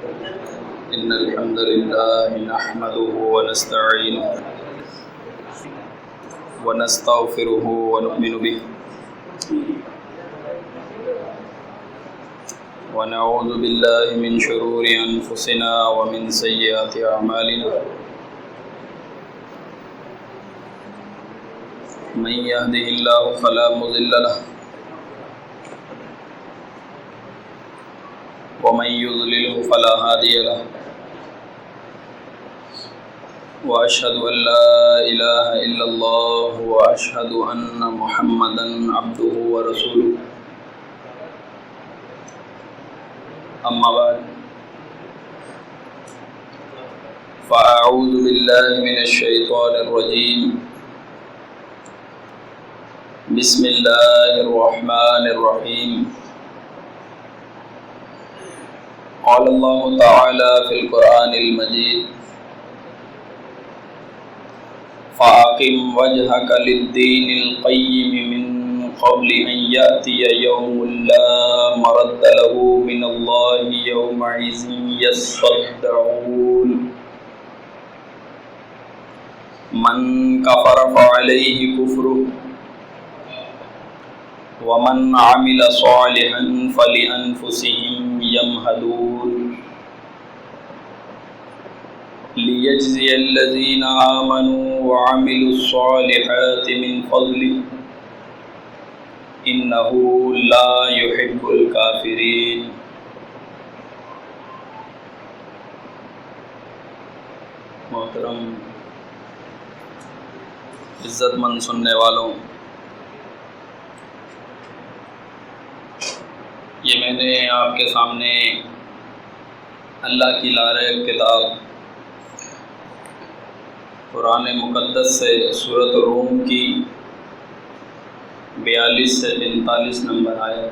إن الحمد لله نحمده ونستعينه ونستغفره ونؤمن به ونعوذ بالله من شرور أنفسنا ومن سيئات أعمالنا من يهده الله فلا مضل له ومن يضلله فلا هادي له وأشهد أن لا إله إلا الله وأشهد أن محمدا عبده ورسوله أما بعد فأعوذ بالله من الشيطان الرجيم بسم الله الرحمن الرحيم قال الله تعالى في القرآن المجيد فأقم وجهك للدين القيم من قبل أن يأتي يوم لا مرد له من الله يومئذ يصدعون من كفر فعليه كفره ومن عمل صالحا فلأنفسهم يمهدون ليجزي الذين آمنوا وعملوا الصالحات من فضله إنه لا يحب الكافرين. محترم عزت مند سننے والوں، یہ میں نے آپ کے سامنے اللہ کی لارغ کتاب قرآن مقدس سے سورۃ الروم کی 42 سے 45 نمبر آیت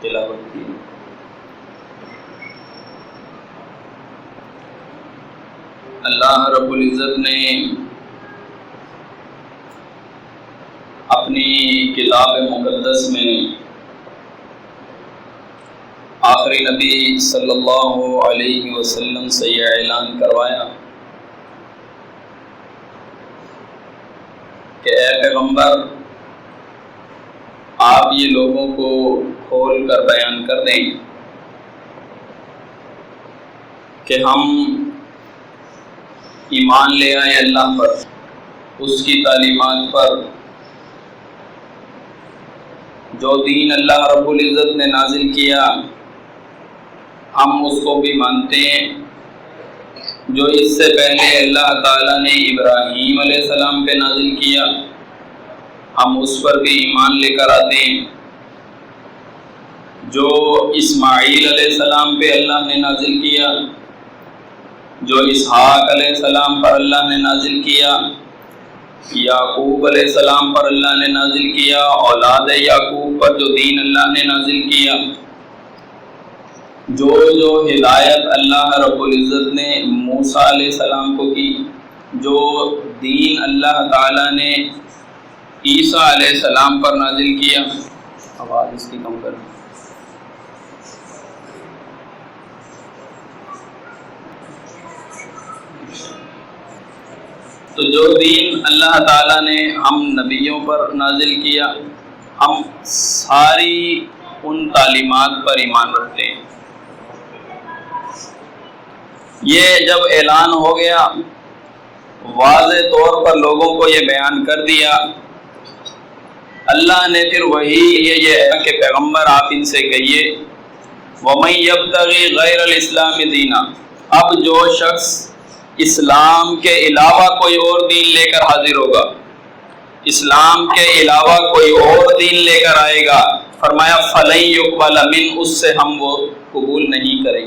تلاوت کی۔ اللہ رب العزت نے اپنی کتاب مقدس میں آخری نبی صلی اللہ علیہ وسلم سے یہ اعلان کروایا کہ اے پیغمبر، آپ یہ لوگوں کو کھول کر بیان کر دیں کہ ہم ایمان لے آئے اللہ پر، اس کی تعلیمات پر، جو دین اللہ رب العزت نے نازل کیا ہم اس کو بھی مانتے ہیں، جو اس سے پہلے اللہ تعالیٰ نے ابراہیم علیہ السلام پہ نازل کیا ہم اس پر بھی ایمان لے کر آتے ہیں، جو اسماعیل علیہ السلام پہ اللہ نے نازل کیا، جو اسحاق علیہ السلام پر اللہ نے نازل کیا، یعقوب علیہ السلام پر اللہ نے نازل کیا، اولاد یعقوب پر جو دین اللہ نے نازل کیا، جو ہدایت اللہ رب العزت نے موسیٰ علیہ السلام کو کی، جو دین اللہ تعالیٰ نے عیسیٰ علیہ السلام پر نازل کیا۔ آواز اس کی کم کر۔ تو جو دین اللہ تعالیٰ نے ہم نبیوں پر نازل کیا ہم ساری ان تعلیمات پر ایمان رکھتے ہیں۔ یہ جب اعلان ہو گیا، واضح طور پر لوگوں کو یہ بیان کر دیا، اللہ نے پھر وہی یہ ہے کہ پیغمبر آپ ان سے کہیے وَمَن يَبْتَغِي غَيْرَ الْإِسْلَامِ دِينًا، اب جو شخص اسلام کے علاوہ کوئی اور دین لے کر حاضر ہوگا، اسلام کے علاوہ کوئی اور دین لے کر آئے گا، فرمایا فَلَن يُقْبَلَ مِنْ، اس سے ہم وہ قبول نہیں کریں۔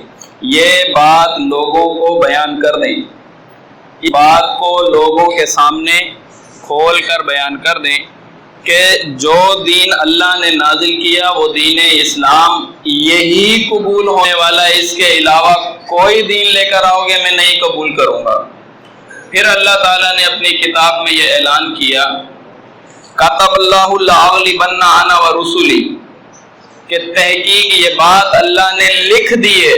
یہ بات لوگوں کو بیان کر دیں، اس بات کو لوگوں کے سامنے کھول کر بیان کر دیں کہ جو دین اللہ نے نازل کیا وہ دین اسلام یہی قبول ہونے والا ہے، اس کے علاوہ کوئی دین لے کر آؤ گے میں نہیں قبول کروں گا۔ پھر اللہ تعالیٰ نے اپنی کتاب میں یہ اعلان کیا کتب اللہ لأغلبن انا ورسلی، کہ تحقیق یہ بات اللہ نے لکھ دی ہے،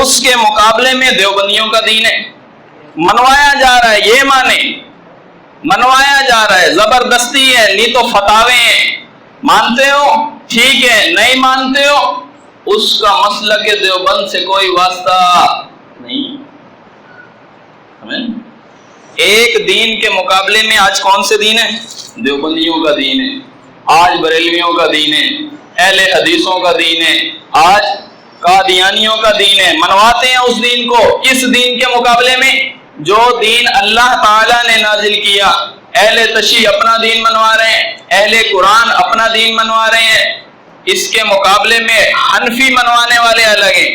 اس کے مقابلے میں دیوبندیوں کا دین ہے، منوایا جا رہا ہے، یہ مانے منوایا جا رہا ہے، زبردستی ہے، نہیں تو فتاوے ہیں، مانتے ہو ٹھیک ہے، نہیں مانتے ہو اس کا مسلک دیوبند سے کوئی واسطہ نہیں۔ ایک دین کے مقابلے میں آج کون سے دین ہے؟ دیوبندیوں کا دین ہے، آج بریلویوں کا دین ہے، اہل حدیثوں کا دین ہے، آج قادیانیوں کا دین ہے، منواتے ہیں اس دین کو۔ اس دین کے مقابلے میں جو دین اللہ تعالیٰ نے نازل کیا، اہل تشیع اپنا دین منوا رہے ہیں، اہل قرآن اپنا دین منوا رہے ہیں، اس کے مقابلے میں حنفی منوانے والے الگ ہیں،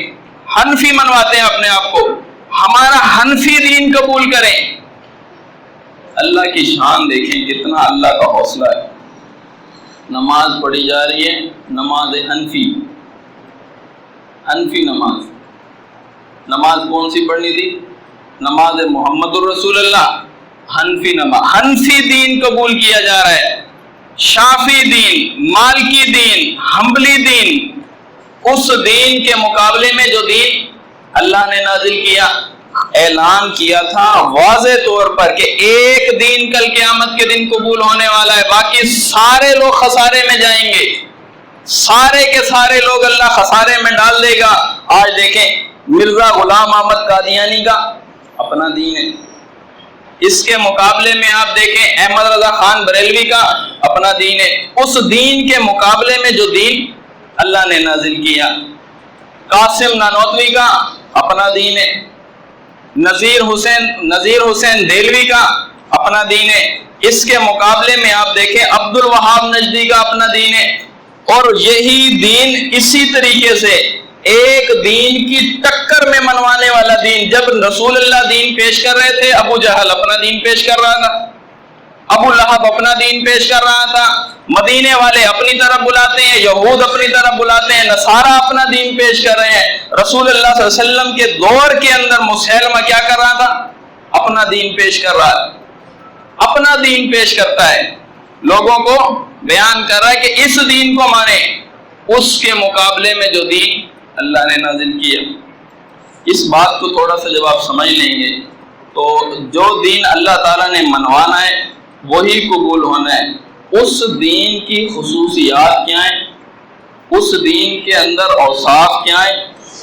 حنفی منواتے ہیں اپنے آپ کو، ہمارا حنفی دین قبول کریں۔ اللہ کی شان دیکھیں کتنا اللہ کا حوصلہ ہے۔ نماز پڑھی جا رہی ہے، نماز حنفی، حنفی نماز، نماز کون سی پڑھنی تھی؟ نماز محمد الرسول اللہ، حنفی نماز، حنفی دین قبول کیا جا رہا ہے۔ شافعی دین، مالکی دین، حنبلی دین، اس دین کے مقابلے میں جو دین اللہ نے نازل کیا، اعلان کیا تھا واضح طور پر کہ ایک دین کل قیامت کے دن قبول ہونے والا ہے، باقی سارے لوگ خسارے میں جائیں گے، سارے کے سارے لوگ اللہ خسارے میں ڈال دے گا۔ آج دیکھیں مرزا غلام احمد قادیانی کا اپنا دین ہے، اس کے مقابلے میں آپ دیکھیں احمد رضا خان بریلوی کا اپنا دین ہے۔ اس دین کے مقابلے میں جو دین اللہ نے نازل کیا، قاسم نانوتوی کا اپنا دین ہے، نذیر حسین دہلوی کا اپنا دین ہے، اس کے مقابلے میں آپ دیکھیں عبد الوہاب نجدی کا اپنا دین ہے۔ اور یہی دین اسی طریقے سے ایک دین کی ٹکر میں منوانے والا دین، جب رسول اللہ دین پیش کر رہے تھے ابو جہل اپنا دین پیش کر رہا تھا، ابو لہب اپنا دین پیش کر رہا تھا، مدینے والے اپنی طرف بلاتے ہیں، یہود اپنی طرف بلاتے ہیں، نصارہ اپنا دین پیش کر رہے ہیں۔ رسول اللہ صلی اللہ علیہ وسلم کے دور کے اندر مسیلمہ کیا کر رہا تھا؟ اپنا دین پیش کر رہا ہے، اپنا دین پیش کرتا ہے، لوگوں کو بیان کر رہا ہے کہ اس دین کو مانیں۔ اس کے مقابلے میں جو دین اللہ نے نازل کیا، اس بات کو تھوڑا سا جب آپ سمجھ لیں گے تو جو دین اللہ تعالیٰ نے منوانا ہے وہی قبول ہونا ہے۔ اس دین کی خصوصیات کیا ہیں، اس دین کے اندر اوصاف کیا ہیں،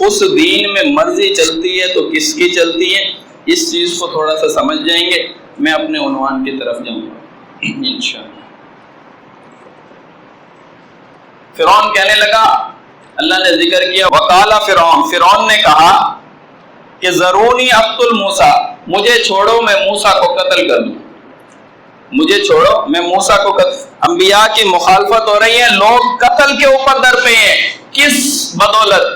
اس دین میں مرضی چلتی ہے تو کس کی چلتی ہے، اس چیز کو تھوڑا سا سمجھ جائیں گے۔ میں اپنے عنوان کی طرف جاؤں گا انشاءاللہ۔ فرعون کہنے لگا، اللہ نے ذکر کیا وقال فرعون نے کہا کہ ذرونی اقتل موسیٰ، مجھے چھوڑو میں موسیٰ کو قتل کر دوں، مجھے چھوڑو میں موسیٰ کو قتل۔ انبیاء کی مخالفت ہو رہی ہے، لوگ قتل کے اوپر در پہ ہیں، کس بدولت،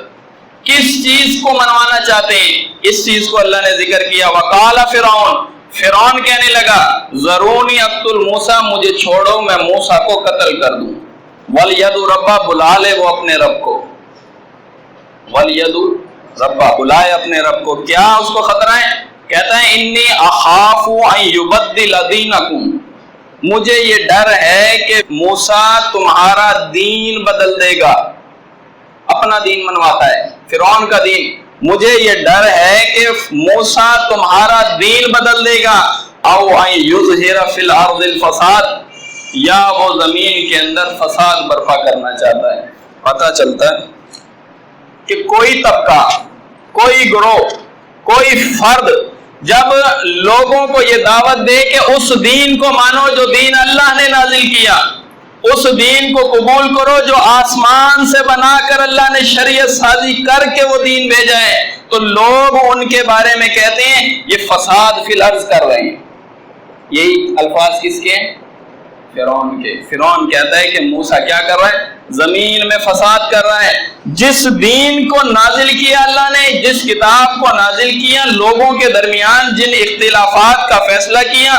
کس چیز کو منوانا چاہتے ہیں، اس چیز کو اللہ نے ذکر کیا۔ وقال فرعون کہنے لگا ذرونی اقتل موسیٰ، مجھے چھوڑو میں موسیٰ کو قتل کر دوں۔ وَلْيَدُ رَبَّ، بلا لے وہ اپنے رب کو، وَلْيَدُ رَبَّ، بلائے اپنے رب کو۔ کیا اس کو خطرہ ہے؟ کہتا ہے انی اخاف ان یبدل دینکم، مجھے یہ ڈر ہے کہ موسیٰ تمہارا دین بدل دے گا، اپنا دین منواتا ہے فرعون کا دین، مجھے یہ ڈر ہے کہ موسیٰ تمہارا دین بدل دے گا، او ان یظہر فی الارض الفساد، یا وہ زمین کے اندر فساد برپا کرنا چاہتا ہے۔ پتہ چلتا ہے کہ کوئی طبقہ، کوئی گروہ، کوئی فرد جب لوگوں کو یہ دعوت دے کہ اس دین کو مانو جو دین اللہ نے نازل کیا، اس دین کو قبول کرو جو آسمان سے بنا کر اللہ نے شریعت سازی کر کے وہ دین بھیجا ہے، تو لوگ ان کے بارے میں کہتے ہیں یہ فساد فی الارض کر رہے ہیں۔ یہی الفاظ کس کے ہیں؟ فرعون کے۔ فرعون کہتا ہے کہ موسیٰ کیا کر رہا ہے؟ زمین میں فساد کر رہا ہے۔ جس دین کو نازل کیا اللہ نے، جس کتاب کو نازل کیا، لوگوں کے درمیان جن اختلافات کا فیصلہ کیا،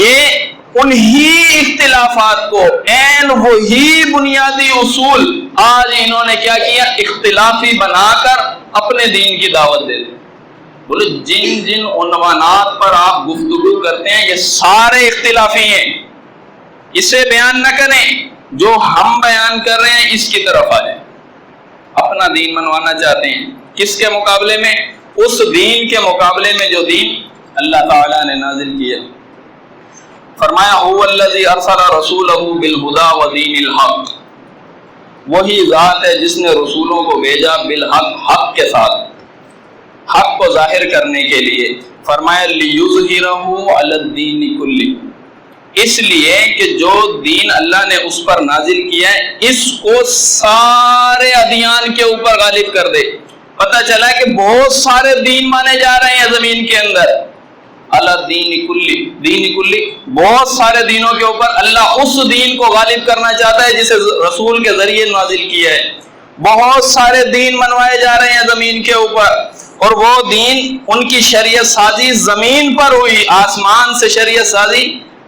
یہ انہی اختلافات کو عین وہی بنیادی اصول آج انہوں نے کیا کیا؟ اختلافی بنا کر اپنے دین کی دعوت دے دی۔ بولے جن جن عنوانات پر آپ گفتگو کرتے ہیں یہ سارے اختلافی ہیں، اسے بیان نہ کریں، جو ہم بیان کر رہے ہیں اس کی طرف آ جائیں۔ اپنا دین منوانا چاہتے ہیں، کس کے مقابلے میں؟ اس دین کے مقابلے میں جو دین اللہ تعالیٰ نے نازل کیا۔ فرمایا هو الذی ارسل رسولہ بالہدی ودین الحق، وہی ذات ہے جس نے رسولوں کو بھیجا بالحق، حق کے ساتھ، حق کو ظاہر کرنے کے لیے۔ فرمایا لیظہرہ علی الدین کلہ، اس لیے کہ جو دین اللہ نے اس پر نازل کیا ہے اس کو سارے ادیان کے اوپر غالب کر دے۔ پتہ چلا کہ بہت سارے دین مانے جا رہے ہیں زمین کے اندر، اللہ دین کلی، دین کلی، بہت سارے دینوں کے اوپر اللہ اس دین کو غالب کرنا چاہتا ہے جسے رسول کے ذریعے نازل کیا ہے۔ بہت سارے دین منوائے جا رہے ہیں زمین کے اوپر، اور وہ دین ان کی شریعت سازی زمین پر ہوئی، آسمان سے شریعت سازی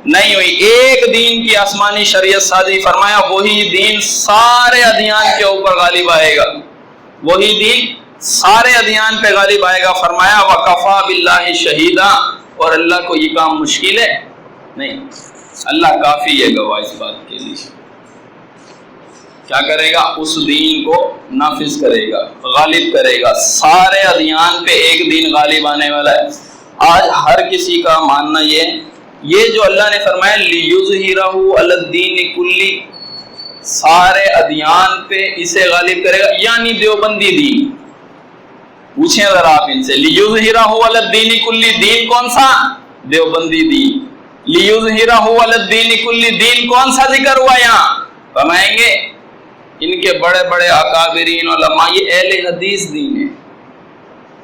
نہیں ہوئی۔ ایک دین کی آسمانی شریعت سازی، فرمایا وہی دین سارے ادیان کے اوپر غالب آئے گا، وہی دین سارے ادیان پہ غالب آئے گا۔ فرمایا وَكَفَى بِاللَّهِ شَهِيدًا، اور اللہ کو یہ کام مشکل ہے نہیں، اللہ کافی ہے گواہ اس بات کے لیے۔ کیا کرے گا؟ اس دین کو نافذ کرے گا، غالب کرے گا، سارے ادیان پہ ایک دین غالب آنے والا ہے۔ آج ہر کسی کا ماننا یہ جو اللہ نے فرمایا لیظہرہ علی الدین کلی، سارے ادیان پہ اسے غالب کرے گا، یعنی دیوبندی دین۔ پوچھیں ذرا آپ ان سے، لیظہرہ علی الدین کلی، دین کون سا؟ دیوبندی دین۔ لیظہرہ علی الدین کلی، دین کون سا ذکر ہوا یہاں؟ فرمائیں گے ان کے بڑے بڑے اکابرین علماء، یہ اہل حدیث دین ہے،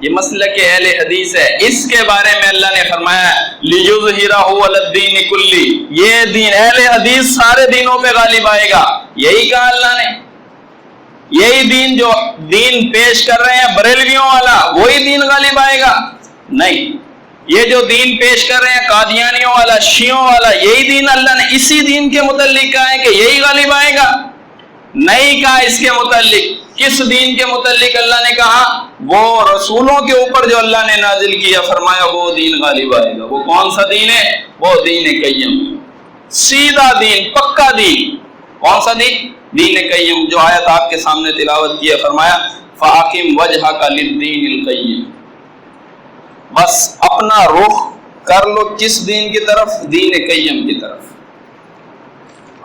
یہ مسلک اہل حدیث ہے۔ اس کے بارے میں اللہ نے فرمایا لیظہرہ علی الدین کلی، یہ دین اہل حدیث سارے دینوں پہ غالب آئے گا، یہی کہا اللہ نے۔ یہی دین جو دین پیش کر رہے ہیں بریلویوں والا، وہی دین غالب آئے گا؟ نہیں، یہ جو دین پیش کر رہے ہیں قادیانیوں والا، شیعوں والا، یہی دین اللہ نے اسی دین کے متعلق کہا ہے کہ یہی غالب آئے گا؟ نہیں کہا اس کے متعلق۔ کس دین کے متعلق اللہ نے کہا؟ وہ رسولوں کے اوپر جو اللہ نے نازل کیا، فرمایا وہ دین غالب آئے گا۔ وہ کون سا دین ہے؟ وہ دین قیم، سیدھا دین، پکا دین۔ کون سا دین؟ دین قیم، جو آیت آپ کے سامنے تلاوت کی ہے۔ فرمایا فَأَقِمْ وَجْهَكَ لِلدِّينِ الْقَيِّمِ، بس اپنا رخ کر لو کس دین کی طرف؟ دین قیم کی طرف۔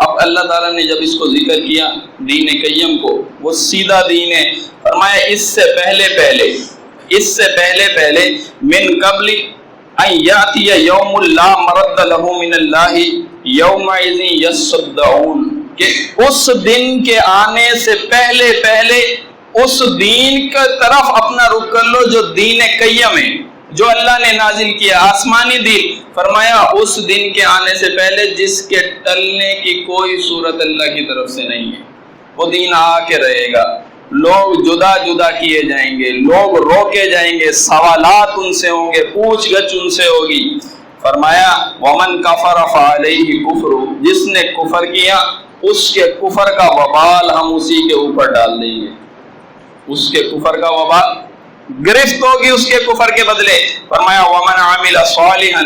اب اللہ تعالیٰ نے جب اس کو ذکر کیا دین قیم کو، وہ سیدھا دین ہے۔ فرمایا اس سے پہلے پہلے من قبل ان یاتی یوم لا مرد له من اللہ یومئذ یصدعون، کہ اس دن کے آنے سے پہلے اس دین کی طرف اپنا رخ کر لو جو دین قیم ہے، جو اللہ نے نازل کیا، آسمانی دین۔ فرمایا اس دن کے آنے سے پہلے جس کے ٹلنے کی کوئی صورت اللہ کی طرف سے نہیں ہے، وہ دین آ کے رہے گا۔ لوگ جدا جدا کیے جائیں گے، لوگ روکے جائیں گے، سوالات ان سے ہوں گے، پوچھ گچھ ان سے ہوگی۔ فرمایا ومن کفر فعلیہ کفر، جس نے کفر کیا اس کے کفر کا وبال ہم اسی کے اوپر ڈال دیں گے، اس کے کفر کا وبال گرفت ہوگی اس کے کفر کے بدلے۔ فرمایا ومن عمل صالحا،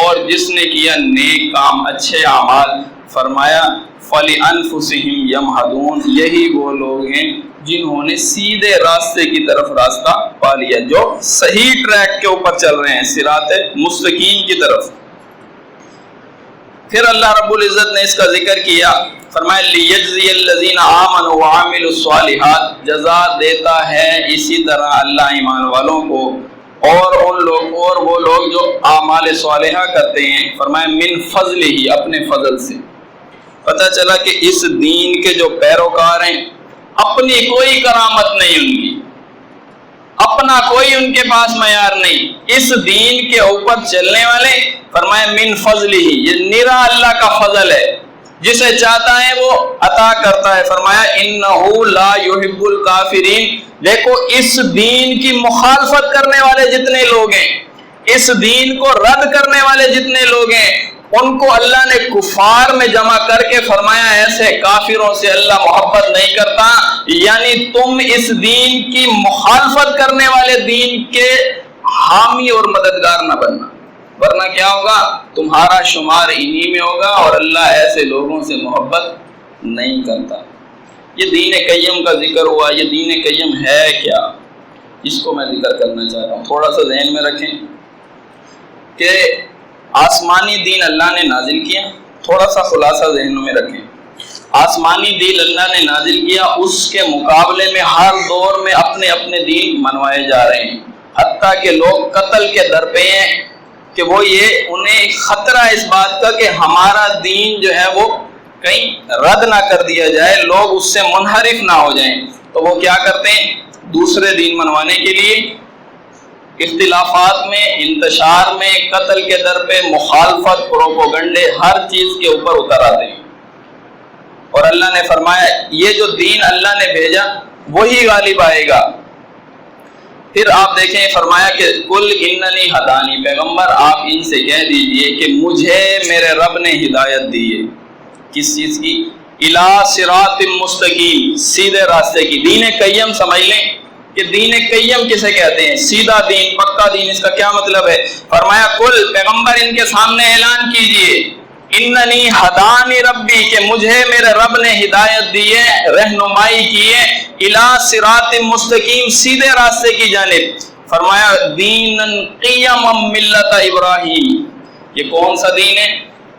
اور جس نے کیا نیک کام، اچھے اعمال، فرمایا فلانفسہم یمہدون، یہی وہ لوگ ہیں جنہوں نے سیدھے راستے کی طرف راستہ پا لیا، جو صحیح ٹریک کے اوپر چل رہے ہیں، صراط مستقیم کی طرف۔ پھر اللہ رب العزت نے اس کا ذکر کیا، فرمایا لیجزی الذین آمنوا وعملوا الصالحات، جزا دیتا ہے اسی طرح اللہ ایمان والوں کو اور وہ لوگ جو اعمال صالحہ کرتے ہیں، فرمایا من فضلہ، اپنے فضل سے۔ پتہ چلا کہ اس دین کے جو پیروکار ہیں اپنی کوئی کرامت نہیں، ان کی اپنا کوئی ان کے پاس معیار نہیں، اس دین کے اوپر چلنے والے، فرمایا من فضلہ، یہ نرا اللہ کا فضل ہے، جسے چاہتا ہے وہ عطا کرتا ہے۔ فرمایا انہ لا یحب الکافرین، دیکھو اس دین کی مخالفت کرنے والے جتنے لوگ ہیں، اس دین کو رد کرنے والے جتنے لوگ ہیں، ان کو اللہ نے کفار میں جمع کر کے فرمایا ایسے کافروں سے اللہ محبت نہیں کرتا، یعنی تم اس دین کی مخالفت کرنے والے دین کے حامی اور مددگار نہ بننا، ورنہ کیا ہوگا؟ تمہارا شمار انہی میں ہوگا، اور اللہ ایسے لوگوں سے محبت نہیں کرتا۔ یہ دین قیم کا ذکر ہوا، یہ دین قیم ہے کیا؟ اس کو میں ذکر کرنا چاہتا ہوں، تھوڑا سا ذہن میں رکھیں کہ آسمانی دین اللہ نے نازل کیا، تھوڑا سا خلاصہ ذہن میں رکھیں، آسمانی دین اللہ نے نازل کیا، اس کے مقابلے میں ہر دور میں اپنے اپنے دین منوائے جا رہے ہیں، حتیٰ کہ لوگ قتل کے در پہ ہیں کہ وہ انہیں خطرہ اس بات کا کہ ہمارا دین جو ہے وہ کہیں رد نہ کر دیا جائے، لوگ اس سے منحرف نہ ہو جائیں، تو وہ کیا کرتے ہیں، دوسرے دین منوانے کے لیے اختلافات میں، انتشار میں، قتل کے در پہ، مخالفت، پروپوگنڈے، ہر چیز کے اوپر اتر آتے ہیں۔ اور اللہ نے فرمایا یہ جو دین اللہ نے بھیجا وہی غالب آئے گا۔ پھر آپ دیکھیں فرمایا کہ کل اننی ہدانی، پیغمبر آپ ان سے کہہ دیجئے کہ مجھے میرے رب نے ہدایت دی ہے، کس چیز کی؟ الی صراط مستقیم، سیدھے راستے کی۔ دین قیم سمجھ لیں کہ دین قیم کسے کہتے ہیں؟ سیدھا دین، پکا دین۔ اس کا کیا مطلب ہے؟ فرمایا کل، پیغمبر ان کے سامنے اعلان کیجئے، اننی ہدانی ربی، کہ مجھے میرے رب نے ہدایت دی ہے، رہنمائی کی ہے، الی صراط مستقیم، سیدھے راستے کی جانب۔ فرمایا دینا قیما ملت ابراہیم، یہ کون سا دین ہے؟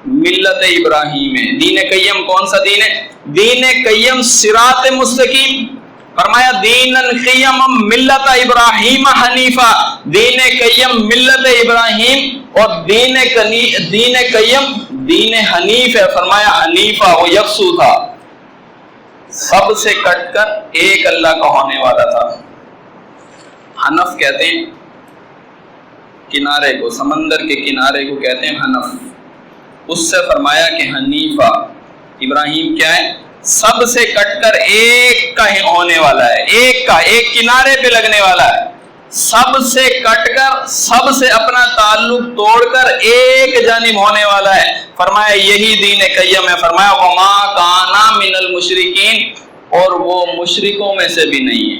ملت ابراہیم ہے۔ دین قیم کون سا دین ہے؟ دین قیم صراط مستقیم۔ فرمایا دینا قیما ملت ابراہیم حنیفہ، دین قیم ملت ابراہیم، اور دین قیم دین حنیف ہے۔ فرمایا حنیفہ، وہ یکسو تھا، سب سے کٹ کر ایک اللہ کا ہونے والا تھا۔ حنف کہتے ہیں کنارے کو، سمندر کے کنارے کو کہتے ہیں حنف۔ اس سے فرمایا کہ حنیفہ، ابراہیم کیا ہے؟ سب سے کٹ کر ایک کا ہی ہونے والا ہے، ایک کا، ایک کنارے پہ لگنے والا ہے، سب سے کٹ کر، سب سے اپنا تعلق توڑ کر ایک جانب ہونے والا ہے۔ فرمایا یہی دین قیم ہے۔ فرمایا وما کان من المشرکین، اور وہ مشرکوں میں سے بھی نہیں ہے۔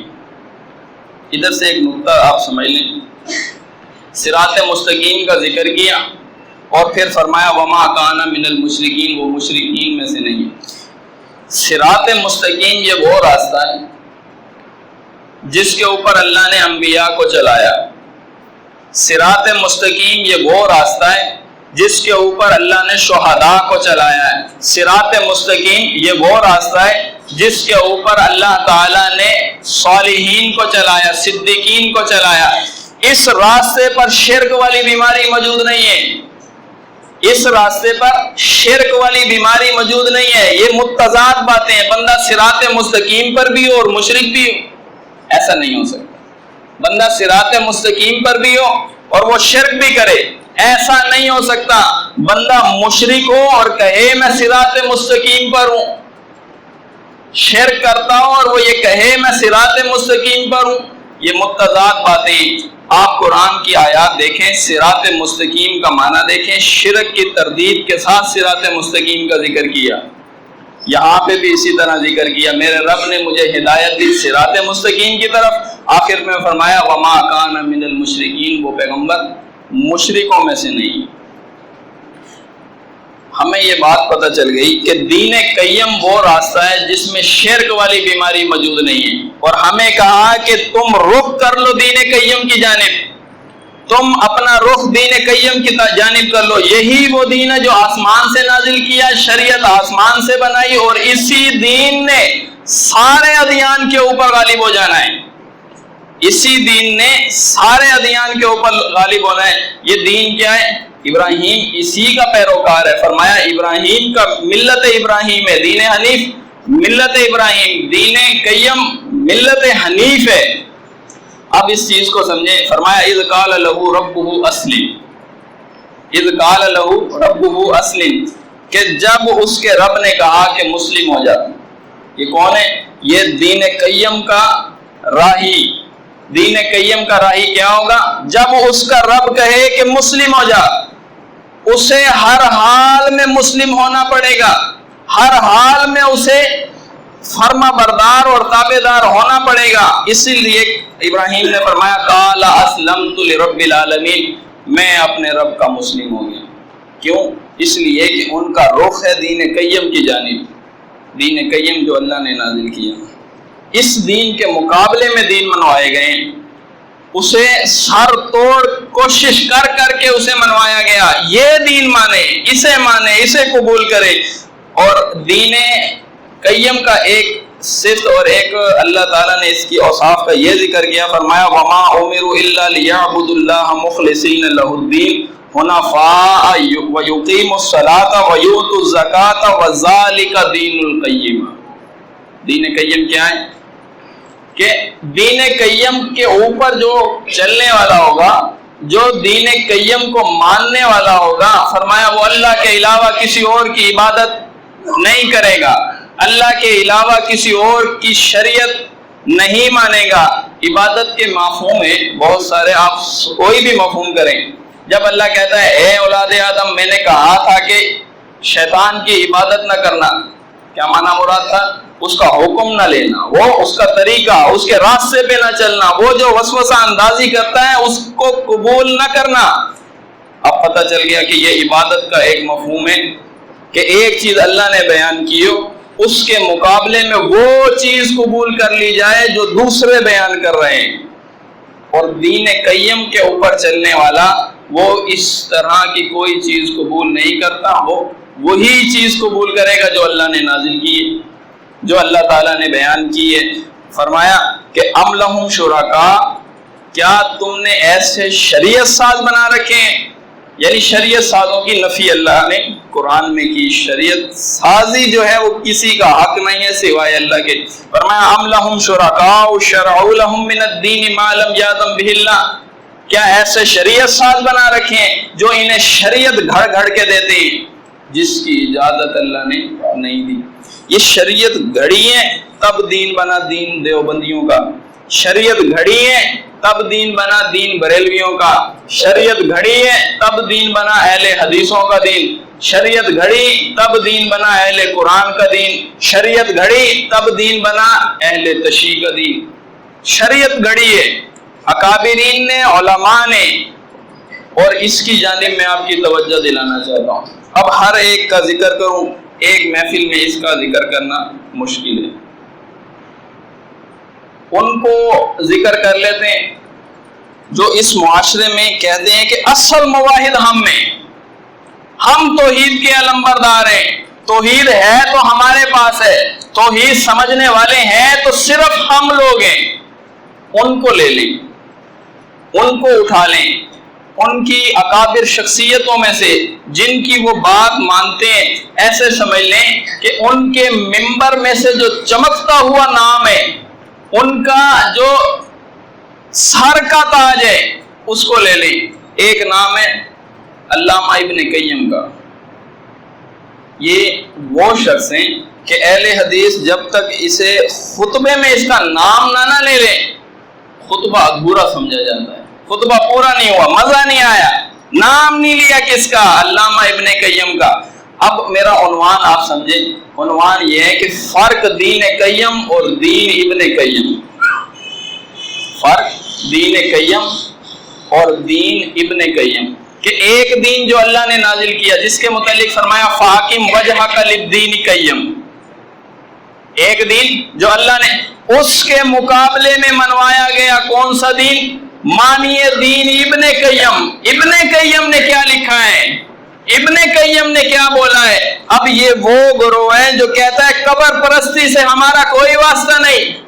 ادھر سے ایک نقطہ آپ سمجھ لیں، صراط مستقیم کا ذکر کیا اور پھر فرمایا وما کان من المشرکین، وہ مشرکین میں سے نہیں ہے۔ صراط مستقیم یہ وہ راستہ ہے جس کے اوپر اللہ نے انبیاء کو چلایا۔ صراط مستقیم یہ وہ راستہ ہے جس کے اوپر اللہ نے شہداء کو چلایا ہے۔ صراط مستقیم یہ وہ راستہ ہے جس کے اوپر اللہ تعالیٰ نے صالحین کو چلایا، صدیقین کو چلایا۔ اس راستے پر شرک والی بیماری موجود نہیں ہے، اس راستے پر شرک والی بیماری موجود نہیں ہے۔ یہ متضاد باتیں ہیں، بندہ صراط مستقیم پر بھی ہو اور مشرک بھی ہو، ایسا نہیں ہو سکتا۔ بندہ صراط مستقیم پر بھی ہو اور وہ شرک بھی کرے، ایسا نہیں ہو سکتا۔ بندہ مشرک ہو اور کہے میں صراط مستقیم پر ہوں، شرک کرتا ہو اور وہ یہ کہے میں صراط مستقیم پر ہوں، یہ متضاد باتیں۔ آپ قرآن کی آیات دیکھیں، صراط مستقیم کا معنی دیکھیں، شرک کی تردید کے ساتھ صراط مستقیم کا ذکر کیا، یہاں پہ بھی اسی طرح ذکر کیا، میرے رب نے مجھے ہدایت دی صراط مستقیم کی طرف۔ آخر میں فرمایا وما کان من المشرکین، وہ پیغمبر مشرکوں میں سے نہیں۔ ہمیں یہ بات پتہ چل گئی کہ دین قیم وہ راستہ ہے جس میں شرک والی بیماری موجود نہیں ہے، اور ہمیں کہا کہ تم رخ کر لو دین قیم کی جانب، تم اپنا رخ دین قیم کی جانب کر لو۔ یہی وہ دین ہے جو آسمان سے نازل کیا، شریعت آسمان سے بنائی، اور اسی دین نے سارے ادیان کے اوپر غالب ہو جانا ہے، اسی دین نے سارے ادیان کے اوپر غالب ہونا ہے۔ یہ دین کیا ہے؟ ابراہیم اسی کا پیروکار ہے۔ فرمایا ابراہیم کا ملت ابراہیم ہے، دین حنیف ملت ابراہیم، دین قیم ملت حنیف ہے۔ اب اس چیز کو سمجھیں۔ فرمایا اذ قال له ربه اسلم، اذ قال له ربه اسلم، کہ جب اس کے رب نے کہا کہ مسلم ہو جا۔ یہ کون ہے؟ یہ دین قیم کا راہی۔ دین قیم کا راہی کیا ہوگا؟ جب اس کا رب کہے کہ مسلم ہو جا، اسے ہر حال میں مسلم ہونا پڑے گا، ہر حال میں اسے فرما بردار اور تابع دار ہونا پڑے گا۔ اسی لیے ابراہیم نے فرمایا قال اسلمت لرب العالمین، میں اپنے رب کا مسلم ہو گیا۔ کیوں؟ اس لیے کہ ان کا رخ ہے دین قیم کی جانب، دین قیم جو اللہ نے نازل کیا۔ اس دین کے مقابلے میں دین منوائے گئے ہیں، اسے سر توڑ کوشش کر کر کے اسے منوایا گیا یہ دین مانے، اسے قبول کرے۔ اور دین قیم کا ایک صفت اور ایک اللہ تعالیٰ نے اس کی اوصاف کا یہ ذکر کیا، فرمایا وما امروا الا ليعبدوا الله مخلصين له الدين حنفاء ويقيموا الصلاة ويؤتوا الزكاة وذلك دين القیم۔ دین قیم کیا ہے؟ کہ دین قیم کے اوپر جو چلنے والا ہوگا، جو دین قیم کو ماننے والا ہوگا، فرمایا وہ اللہ کے علاوہ کسی اور کی عبادت نہیں کرے گا، اللہ کے علاوہ کسی اور کی شریعت نہیں مانے گا۔ عبادت کے مفہوم میں بہت سارے، آپ کوئی بھی مفہوم کریں، جب اللہ کہتا ہے اے اولاد آدم میں نے کہا تھا کہ شیطان کی عبادت نہ کرنا، کیا معنی مراد تھا؟ اس کا حکم نہ لینا، وہ اس کا طریقہ، اس کے راستے پہ نہ چلنا، وہ جو وسوسہ اندازی کرتا ہے اس کو قبول نہ کرنا۔ اب پتہ چل گیا کہ یہ عبادت کا ایک مفہوم ہے کہ ایک چیز اللہ نے بیان کی ہو، اس کے مقابلے میں وہ چیز قبول کر لی جائے جو دوسرے بیان کر رہے ہیں۔ اور دین قیم کے اوپر چلنے والا وہ اس طرح کی کوئی چیز قبول نہیں کرتا، وہ وہی چیز قبول کرے گا جو اللہ نے نازل کی ہے، جو اللہ تعالیٰ نے بیان کی ہے۔ فرمایا کہ ام لہم شرکاء، کیا تم نے ایسے شریعت ساز بنا رکھے ہیں؟ یعنی شریعت سازوں کی نفی اللہ نے قرآن میں کی، شریعت سازی جو ہے وہ کسی کا حق نہیں ہے سوائے اللہ کے۔ فرمایا ام لہم شرکاء شرعوا لهم من الدین ما لم یأذن بہ اللہ، کیا ایسے شریعت ساز بنا رکھے ہیں جو انہیں شریعت گھڑ گھڑ کے دیتے ہیں جس کی اجازت اللہ نے نہیں دی۔ یہ شریعت گھڑی ہے تب دین بنا دین دیوبندیوں کا، شریعت گھڑی ہے تب دین بنا دین بریلویوں کا، شریعت گھڑی ہے تب دین بنا اہل حدیثوں کا دین، شریعت گھڑی تب دین بنا اہل قرآن کا دین، شریعت گھڑی تب دین بنا اہل تشیع کا دین۔ شریعت گھڑی ہے اکابرین نے، علماء نے، اور اس کی جانب میں آپ کی توجہ دلانا چاہتا ہوں۔ اب ہر ایک کا ذکر کروں، ایک محفل میں اس کا ذکر کرنا مشکل ہے، ان کو ذکر کر لیتے ہیں جو اس معاشرے میں کہتے ہیں کہ اصل مواحد ہم توحید کے علمبردار ہیں، توحید ہے تو ہمارے پاس ہے، توحید سمجھنے والے ہیں تو صرف ہم لوگ ہیں۔ ان کو لے لیں، ان کو اٹھا لیں، ان کی اکابر شخصیتوں میں سے جن کی وہ بات مانتے ہیں، ایسے سمجھ لیں کہ ان کے ممبر میں سے جو چمکتا ہوا نام ہے، ان کا جو سر کا تاج ہے، اس کو لے لیں۔ ایک نام ہے علامہ ابن قیم کا۔ یہ وہ شخص ہیں کہ اہل حدیث جب تک اسے خطبے میں اس کا نام نہ لے لیں، خطبہ ادھورا سمجھا جاتا ہے، خطبہ پورا نہیں ہوا، مزہ نہیں آیا، نام نہیں لیا کس کا؟ علامہ ابن قیم کا۔ اب میرا عنوان آپ سمجھیں، عنوان یہ ہے کہ فرق دین قیم اور دین ابن قیم، فرق دین قیم اور دین ابن قیم، کہ ایک دین جو اللہ نے نازل کیا جس کے متعلق فرمایا فاقم وجہک للدین قیم، ایک دین جو اللہ نے اس کے مقابلے میں منوایا گیا کون سا دین؟ مانیے دین ابن قیم۔ ابن قیم نے کیا لکھا ہے؟ ابن قیم نے کیا بولا ہے؟ اب یہ وہ گروہ ہے جو کہتا ہے قبر پرستی سے ہمارا کوئی واسطہ نہیں،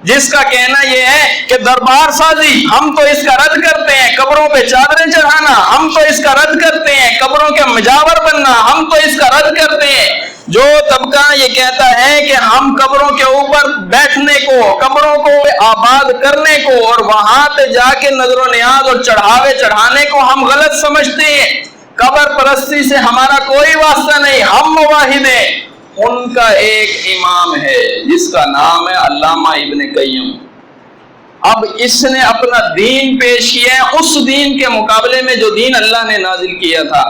جس کا کہنا یہ ہے کہ دربار سازی ہم تو اس کا رد کرتے ہیں، قبروں پہ چادریں چڑھانا ہم تو اس کا رد کرتے ہیں، قبروں کے مجاور بننا ہم تو اس کا رد کرتے ہیں۔ جو طبقہ یہ کہتا ہے کہ ہم قبروں کے اوپر بیٹھنے کو، قبروں کو آباد کرنے کو اور وہاں پہ جا کے نظر و نیاز اور چڑھاوے چڑھانے کو ہم غلط سمجھتے ہیں، قبر پرستی سے ہمارا کوئی واسطہ نہیں، ہم موحد ہیں، ان کا ایک امام ہے جس کا نام ہے علامہ ابن قیم۔ اب اس نے اپنا دین پیش کیا ہے اس دین کے مقابلے میں جو دین اللہ نے نازل کیا تھا،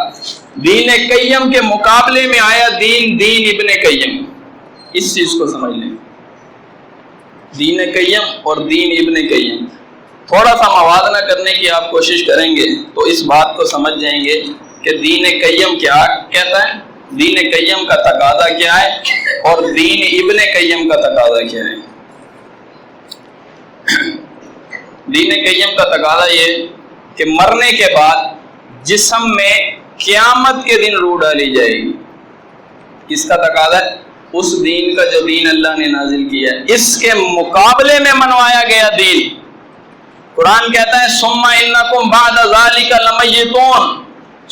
دین قیم کے مقابلے میں آیا دین ابن قیم۔ اس چیز کو سمجھ لیں، دین قیم اور دین ابن قیم، تھوڑا سا موازنہ کرنے کی آپ کوشش کریں گے تو اس بات کو سمجھ جائیں گے کہ دین قیم کیا کہتا ہے، دین قیم کا تقاضا کیا ہے اور دین ابن قیم کا تقاضا کیا ہے۔ دین قیم کا تقاضا یہ کہ مرنے کے بعد جسم میں قیامت کے دن روح ڈالی جائے گی. کس کا تقاضا ہے؟ اس دین کا جو دین اللہ نے نازل کیا ہے، اس کے مقابلے میں منوایا گیا دین. قرآن کہتا ہے ثم انکم بعد ذلک لمیتون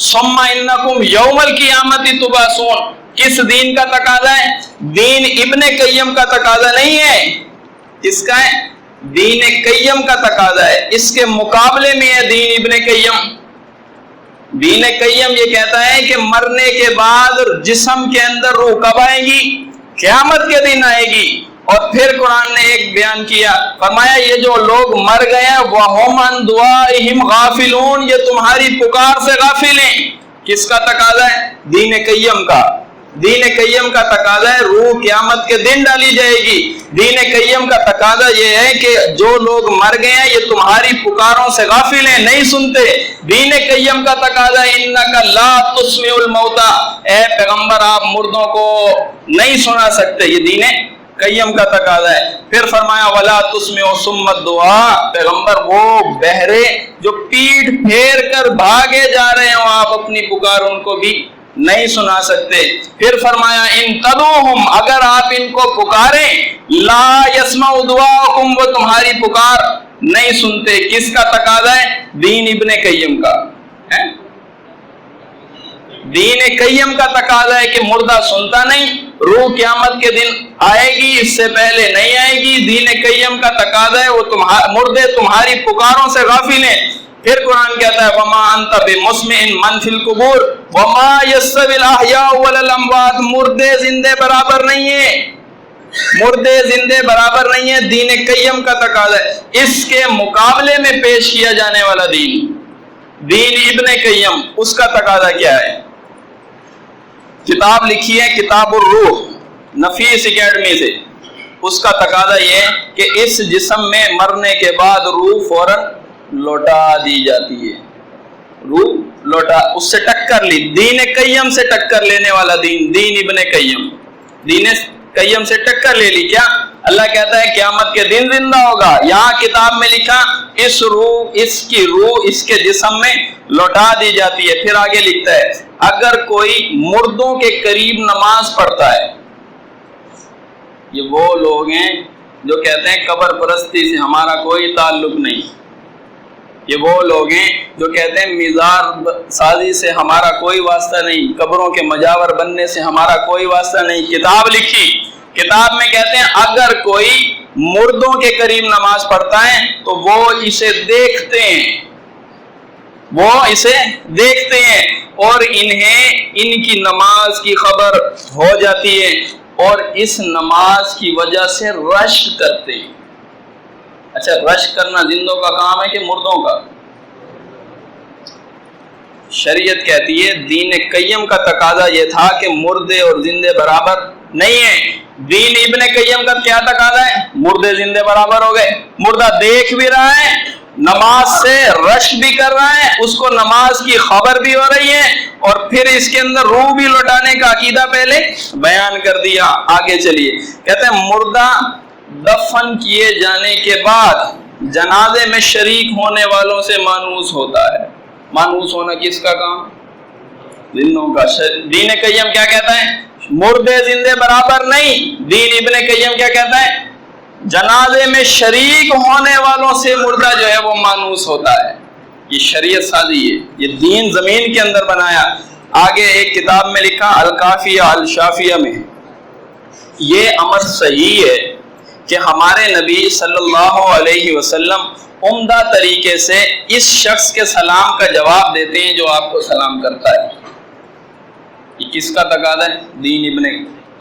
ثم انکم یوم القیامت تبعثون. کس دین کا تقاضا ہے؟ دین ابن قیم کا تقاضا نہیں ہے. کس کا ہے؟ دین قیم کا تقاضا ہے. اس کے مقابلے میں ہے دین ابن قیم. دین قیم یہ کہتا ہے کہ مرنے کے بعد جسم کے اندر روح کب آئے گی؟ قیامت کے دن آئے گی. اور پھر قرآن نے ایک بیان کیا، فرمایا یہ جو لوگ مر گئے ہیں وَهُمْ عَنْ دُعَائِهِمْ غَافِلُونَ، یہ تمہاری پکار سے غافل ہیں. کس کا تقاضا ہے؟ دین قیم کا. دین قیم کا تقاضا ہے روح قیامت کے دن ڈالی جائے گی. دین قیم کا تقاضا یہ ہے کہ جو لوگ مر گئے ہیں یہ تمہاری پکاروں سے غافل ہیں، نہیں سنتے. دین قیم کا تقاضا ہے انک لا تسمع الموتى، اے پیغمبر آپ مردوں کو نہیں سنا سکتے. یہ دین قیم کا تقاضا ہے. پھر فرمایا ولا تسمع ثم الدعاء، پیغمبر وہ بہرے جو پیٹھ پھیر کر بھاگے جا رہے ہوں آپ اپنی پکار ان کو بھی نہیں سنا سکتے. پھر فرمایا ان تدعوہم، اگر آپ ان کو پکاریں لا یسمعوا دعاءکم، وہ تمہاری پکار نہیں سنتے. کس کا تقاضا ہے؟ دین ابن قیم کا. دین قیم کا تقاضا ہے کہ مردہ سنتا نہیں، روح قیامت کے دن آئے گی، اس سے پہلے نہیں آئے گی. دین قیم کا تقاضا ہے وہ مردے تمہاری پکاروں سے غافل ہیں. پھر قرآن کہتا ہے وما انت بمسمع من فی القبور وما یستوی الاحیاء ولا الاموات، مردے زندے برابر نہیں ہیں، مردے زندے برابر نہیں ہیں. دین قیم کا تقاضا ہے. اس کے مقابلے میں پیش کیا جانے والا دین دین ابن قیم، اس کا تقاضا کیا ہے؟ کتاب لکھی ہے کتاب الروح نفیس اکیڈمی سے. اس کا تقاضا یہ ہے کہ اس جسم میں مرنے کے بعد روح فوراً لوٹا دی جاتی ہے. روح لوٹا، اس سے ٹکر لی، دین قیم سے ٹکر لینے والا دین دین ابن قیم. دین قیم سے ٹکر لے لی. کیا اللہ کہتا ہے قیامت کے دن زندہ ہوگا. یہاں کتاب میں لکھا اس کی روح اس کے جسم میں لوٹا دی جاتی ہے. پھر آگے لکھتا ہے اگر کوئی مردوں کے قریب نماز پڑھتا ہے، یہ وہ لوگ ہیں جو کہتے ہیں قبر پرستی سے ہمارا کوئی تعلق نہیں، یہ وہ لوگ ہیں جو کہتے ہیں مزار سازی سے ہمارا کوئی واسطہ نہیں، قبروں کے مجاور بننے سے ہمارا کوئی واسطہ نہیں. کتاب لکھی، کتاب میں کہتے ہیں اگر کوئی مردوں کے قریب نماز پڑھتا ہے تو وہ اسے دیکھتے ہیں، وہ اسے دیکھتے ہیں اور انہیں ان کی نماز کی خبر ہو جاتی ہے اور اس نماز کی وجہ سے رشک کرتے ہیں. اچھا، رشک کرنا زندوں کا کام ہے کہ مردوں کا؟ شریعت کہتی ہے دین قیم کا تقاضا یہ تھا کہ مردے اور زندے برابر نہیں ہیں. دین ابن قیم کا کیا تقاضا ہے؟ مردے زندے برابر ہو گئے. مردہ دیکھ بھی رہا ہے، نماز سے رشک بھی کر رہا ہے، اس کو نماز کی خبر بھی ہو رہی ہے اور پھر اس کے اندر روح بھی لوٹانے کا عقیدہ پہلے بیان کر دیا. آگے چلیے، کہتے ہیں مردہ دفن کیے جانے کے بعد جنازے میں شریک ہونے والوں سے مانوس ہوتا ہے. مانوس ہونا کس کا کام؟ زندوں کا. دین قیم کیا کہتا ہے؟ مردے زندے برابر نہیں. دین ابن قیم کیا کہتا ہے؟ جنازے میں شریک ہونے والوں سے مردہ جو ہے وہ مانوس ہوتا ہے. یہ شریعت سازی ہے، یہ دین زمین کے اندر بنایا. آگے ایک کتاب میں لکھا الکافیہ الشافیہ میں، یہ امر صحیح ہے کہ ہمارے نبی صلی اللہ علیہ وسلم عمدہ طریقے سے اس شخص کے سلام کا جواب دیتے ہیں جو آپ کو سلام کرتا ہے. یہ کس کا تقاضا ہے؟ دین ابن،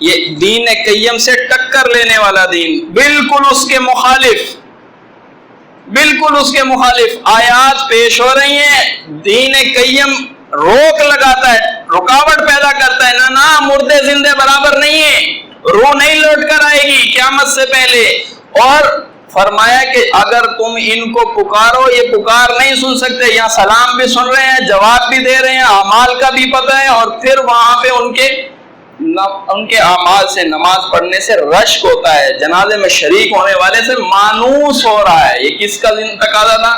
یہ دین قیم سے ٹکر لینے والا دین، بالکل اس کے مخالف، بالکل اس کے مخالف آیات پیش ہو رہی ہیں. دین قیم روک لگاتا ہے، رکاوٹ پیدا کرتا ہے. نہ مردے زندے برابر نہیں ہیں، روح نہیں لوٹ کر آئے گی قیامت سے پہلے. اور فرمایا کہ اگر تم ان کو پکارو یہ پکار نہیں سن سکتے. یہاں سلام بھی سن رہے ہیں، جواب بھی دے رہے ہیں، اعمال کا بھی پتہ ہے اور پھر وہاں پہ ان کے ان کے اعمال سے، نماز پڑھنے سے رشک ہوتا ہے، جنازے میں شریک ہونے والے سے مانوس ہو رہا ہے۔ یہ کس کا تقاضا تھا؟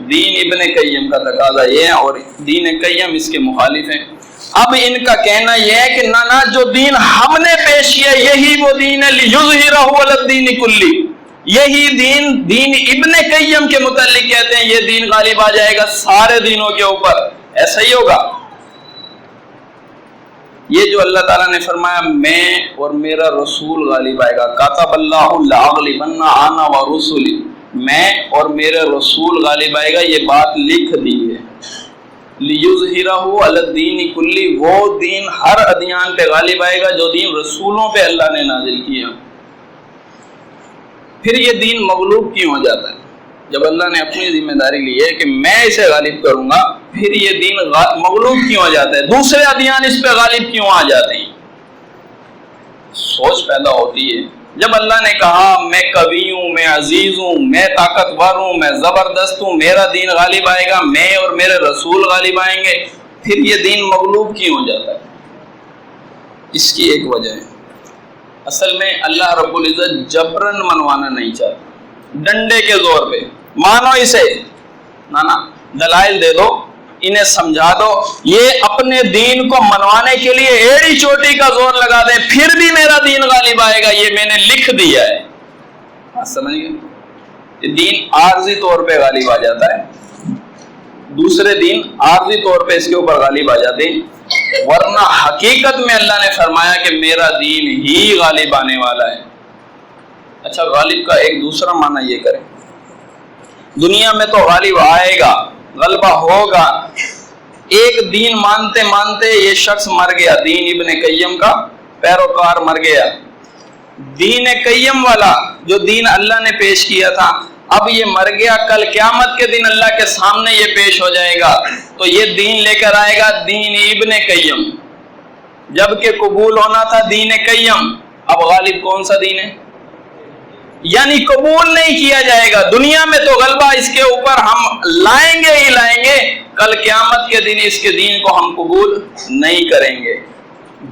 دین ابن قیم کا تقاضا یہ ہے، اور دین قیم اس کے مخالف ہیں۔ اب ان کا کہنا یہ ہے کہ نہ جو دین ہم نے پیش کیا یہی وہ دین ہے، لیظہرہ علی الدین کلی، یہی دین ابن قیم کے متعلق کہتے ہیں یہ دین غالب آ جائے گا سارے دینوں کے اوپر، ایسا ہی ہوگا۔ یہ جو اللہ تعالیٰ نے فرمایا میں اور میرا رسول غالب آئے گا، کاتب اللہ لاغلبن انا ورسلی، میں اور میرے رسول غالب آئے گا، یہ بات لکھ دی ہے۔ لیظہرہ علی الدین کلی، وہ دین ہر ادیان پہ غالب آئے گا جو دین رسولوں پہ اللہ نے نازل کیا۔ پھر یہ دین مغلوب کیوں ہو جاتا ہے؟ جب اللہ نے اپنی ذمہ داری لی ہے کہ میں اسے غالب کروں گا، پھر یہ دین مغلوب کیوں ہو جاتا ہے؟ دوسرے ادیان اس پہ غالب کیوں آ جاتے ہیں؟ سوچ پیدا ہوتی ہے جب اللہ نے کہا میں قوی ہوں، میں عزیز ہوں، میں طاقتور ہوں، میں زبردست ہوں، میرا دین غالب آئے گا، میں اور میرے رسول غالب آئیں گے، پھر یہ دین مغلوب کیوں ہو جاتا ہے؟ اس کی ایک وجہ ہے، اصل میں اللہ رب العزت جبرن منوانا نہیں چاہتا، ڈنڈے کے زور پہ مانو اسے، نہ دلائل دے دو، انہیں سمجھا دو، یہ اپنے دین کو منوانے کے لیے ایڑی چوٹی کا زور لگا دے، پھر بھی میرا دین غالب آئے گا، یہ میں نے لکھ دیا ہے۔ آپ سمجھ گئے؟ یہ دین عارضی طور پہ غالب آ جاتا ہے، دوسرے دین عارضی طور پہ اس کے اوپر غالب آ جاتے ہیں، ورنہ حقیقت میں اللہ نے فرمایا کہ میرا دین ہی غالب آنے والا ہے۔ اچھا، غالب کا ایک دوسرا معنی یہ کریں، دنیا میں تو غالب آئے گا، غلبہ ہوگا، ایک دین مانتے مانتے یہ شخص مر گیا، دین ابن قیم کا پیروکار مر گیا، دین قیم والا جو دین اللہ نے پیش کیا تھا اب یہ مر گیا، کل قیامت کے دن اللہ کے سامنے یہ پیش ہو جائے گا تو یہ دین لے کر آئے گا دین ابن قیم، جبکہ قبول ہونا تھا دین قیم، اب غالب کون سا دین ہے؟ یعنی قبول نہیں کیا جائے گا، دنیا میں تو غلبہ اس کے اوپر ہم لائیں گے ہی لائیں گے، کل قیامت کے دن اس کے دین کو ہم قبول نہیں کریں گے۔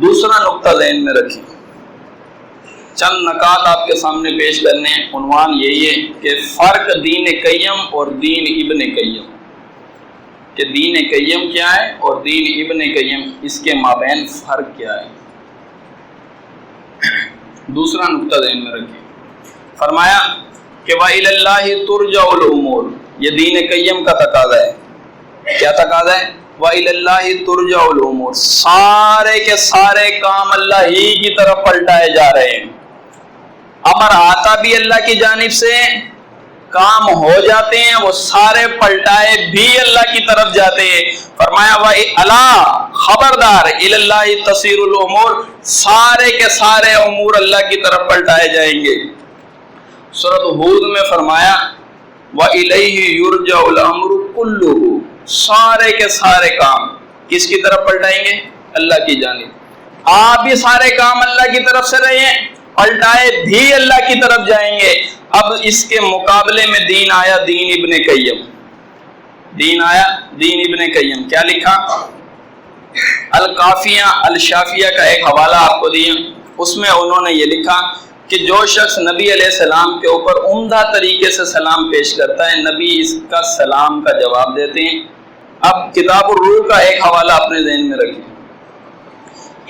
دوسرا نقطہ ذہن میں رکھیں، چند نکات آپ کے سامنے پیش کرنے ہیں، عنوان یہی ہے کہ فرق دین قیم اور دین ابن قیم، کہ دین قیم کیا ہے اور دین ابن قیم، اس کے مابین فرق کیا ہے۔ دوسرا نقطہ ذہن میں رکھیں، فرمایا کہ وَإِلَى اللَّهِ تُرْجَعُ الْأُمُورُ، یہ دین قیم کا تقاضا ہے۔ کیا تقاضا ہے؟ وَإِلَى اللَّهِ تُرْجَعُ الْأُمُورُ، سارے کے سارے کام اللہ ہی کی طرف پلٹائے جا رہے ہیں، امر آتا بھی اللہ کی جانب سے، کام ہو جاتے ہیں وہ سارے پلٹائے بھی اللہ کی طرف جاتے ہیں۔ فرمایا وَإِلَى، خبردار، إِلَى اللَّهِ تَصِيرُ الْأُمُورُ، سارے کے سارے امور اللہ کی طرف پلٹائے جائیں گے۔ سورۃ ہود میں فرمایا وَإِلَيْهِ يُرْجَعُ الْأَمْرُ كُلُّهُ، سارے کے سارے کام کس کی طرف پلٹائیں گے؟ اللہ کی جانب۔ آپ بھی سارے کام اللہ کی طرف سے رہے ہیں، پلٹائے بھی اللہ کی طرف جائیں گے۔ اب اس کے مقابلے میں دین آیا دین ابن قیم، دین آیا دین ابن قیم، کیا لکھا؟ الکافیہ الشافیہ کا ایک حوالہ آپ کو دیا، اس میں انہوں نے یہ لکھا کہ جو شخص نبی علیہ السلام کے اوپر عمدہ طریقے سے سلام پیش کرتا ہے، نبی اس کا سلام کا جواب دیتے ہیں۔ اب کتاب الروح کا ایک حوالہ اپنے ذہن میں رکھیں،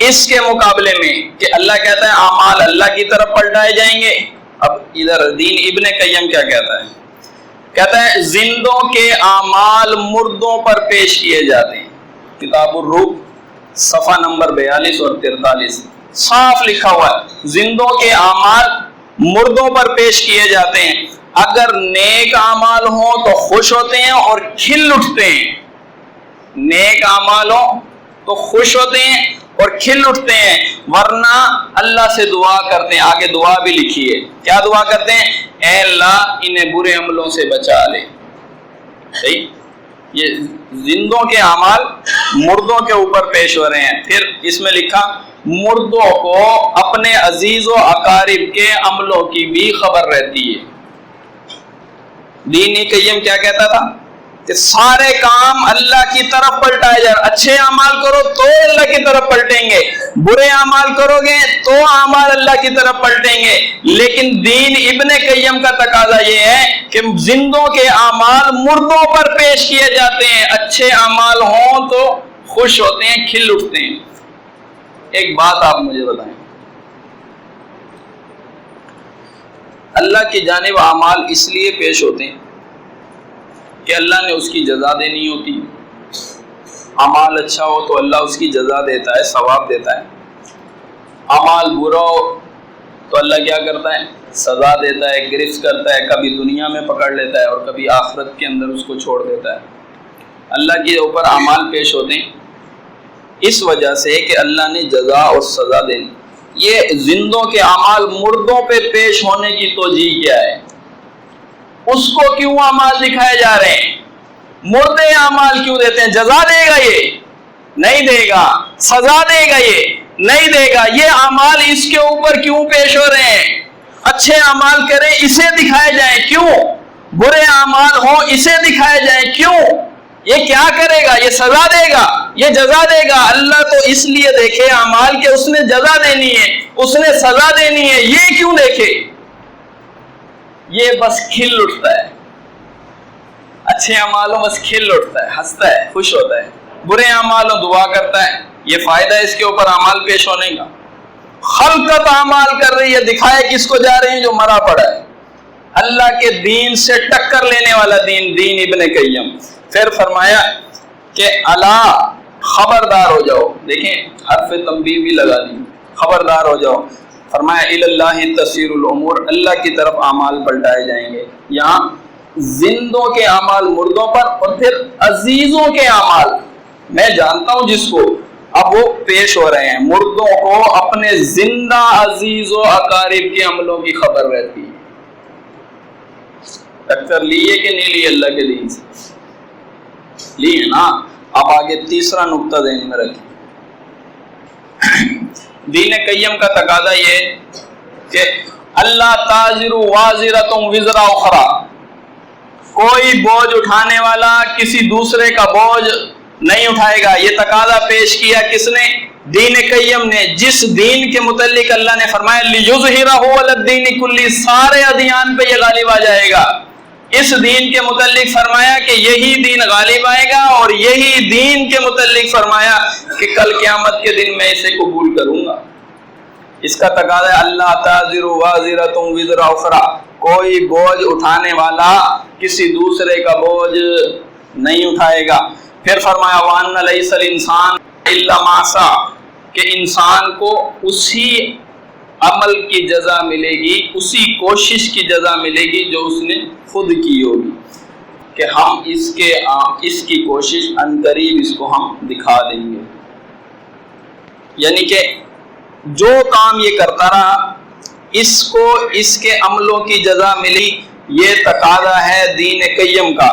اس کے مقابلے میں کہ اللہ کہتا ہے اعمال اللہ کی طرف پلٹائے جائیں گے، اب ادھر دین ابن قیم کیا کہتا ہے؟ کہتا ہے زندوں کے اعمال مردوں پر پیش کیے جاتے ہیں۔ کتاب الروح صفحہ نمبر 42 اور 43 صاف لکھا ہوا ہے، زندوں کے اعمال مردوں پر پیش کیے جاتے ہیں، اگر نیک اعمال ہوں تو خوش ہوتے ہیں اور کھل اٹھتے ہیں، نیک اعمال ہوں تو خوش ہوتے ہیں اور کھل اٹھتے ہیں، ورنہ اللہ سے دعا کرتے ہیں۔ آگے دعا بھی لکھی ہے، کیا دعا کرتے ہیں؟ اے اللہ انہیں برے عملوں سے بچا لے۔ صحیح، یہ زندوں کے اعمال مردوں کے اوپر پیش ہو رہے ہیں۔ پھر اس میں لکھا مردوں کو اپنے عزیز و اقارب کے عملوں کی بھی خبر رہتی ہے۔ دین قیم کیا کہتا تھا؟ کہ سارے کام اللہ کی طرف پلٹائے جا رہے. اچھے اعمال کرو تو اللہ کی طرف پلٹیں گے, برے اعمال کرو گے تو اعمال اللہ کی طرف پلٹیں گے. لیکن دین ابن قیم کا تقاضا یہ ہے کہ زندوں کے اعمال مردوں پر پیش کیے جاتے ہیں. اچھے اعمال ہوں تو خوش ہوتے ہیں, کھل اٹھتے ہیں. ایک بات آپ مجھے بتائیں, اللہ کی جانب اعمال اس لیے پیش ہوتے ہیں کہ اللہ نے اس کی جزا دینی ہوتی. اعمال اچھا ہو تو اللہ اس کی جزا دیتا ہے, ثواب دیتا ہے. اعمال برا ہو تو اللہ کیا کرتا ہے, سزا دیتا ہے, گرفت کرتا ہے, کبھی دنیا میں پکڑ لیتا ہے اور کبھی آخرت کے اندر اس کو چھوڑ دیتا ہے. اللہ کے اوپر اعمال پیش ہوتے ہیں اس وجہ سے کہ اللہ نے جزا اور سزا دینی. یہ زندوں کے اعمال مردوں پہ پیش ہونے کی توجیہ کیا ہے؟ اس کو کیوں اعمال دکھائے جا رہے ہیں؟ مردے اعمال کیوں دیتے ہیں؟ جزا دے گا یہ نہیں دے گا, سزا دے گا یہ نہیں دے گا. یہ اعمال اس کے اوپر کیوں پیش ہو رہے ہیں؟ اچھے اعمال کریں اسے دکھائے جائیں, کیوں؟ برے اعمال ہوں اسے دکھائے جائیں, کیوں؟ یہ کیا کرے گا؟ یہ سزا دے گا, یہ جزا دے گا. اللہ تو اس لیے دیکھے اعمال کہ اس نے جزا دینی ہے, اس نے سزا دینی ہے. یہ کیوں دیکھے؟ یہ بس کھل اٹھتا ہے. اچھے اعمالوں بس کھل اٹھتا ہے, ہنستا ہے, خوش ہوتا ہے. برے اعمالوں دعا کرتا ہے. یہ فائدہ ہے اس کے اوپر اعمال پیش ہونے کا. خلقت اعمال کر رہی ہے, دکھائے کس کو جا رہے ہیں؟ جو مرا پڑا ہے. اللہ کے دین سے ٹکر لینے والا دین, دین ابن قیم. پھر فرمایا کہ اللہ خبردار ہو جاؤ. دیکھیں حرف تنبیہ بھی لگا دی, خبردار ہو جاؤ. فرمایا الاللہ تسیر الامور, اللہ کی طرف اعمال پلٹائے جائیں گے. یہاں زندوں کے اعمال مردوں پر اور پھر عزیزوں کے اعمال. میں جانتا ہوں جس کو اب وہ پیش ہو رہے ہیں, مردوں کو اپنے زندہ عزیز و اقارب کے عملوں کی خبر رہتی ہے. ٹکر لیے کہ نہیں لیے اللہ کے دین سے؟ لیے نا. اب آگے تیسرا نقطہ ذہن میں رکھیں. دین قیم کا تقاضا یہ کہ اللہ تاجر وازرۃ وزر اخرى, کوئی بوجھ اٹھانے والا کسی دوسرے کا بوجھ نہیں اٹھائے گا. یہ تقاضا پیش کیا کس نے؟ دین قیم نے. جس دین کے متعلق اللہ نے فرمایا لِيُظْهِرَهُ عَلَى الدِّينِ كُلِّهِ, سارے ادیان پہ یہ غالب آ جائے گا. اس دین کے متعلق فرمایا کہ یہی دین غالب آئے گا, اور یہی دین کے متعلق فرمایا کہ کل قیامت کے دن میں اسے قبول کروں گا. اس کا تقاضا ہے اللہ تازر وازرۃ وزر اخرى, کوئی بوجھ اٹھانے والا کسی دوسرے کا بوجھ نہیں اٹھائے گا. پھر فرمایا وَأَنَّ لَيْسَ الْإِنسَانُ إِلَّا مَا سَعَىٰ, کہ انسان کو اسی عمل کی جزا ملے گی, اسی کوشش کی جزا ملے گی جو اس نے خود کی ہوگی. کہ ہم اس کی کوشش عنقریب اس کو ہم دکھا دیں گے. یعنی کہ جو کام یہ کرتا رہا اس کو اس کے عملوں کی جزا ملی. یہ تقاضا ہے دین قیم کا.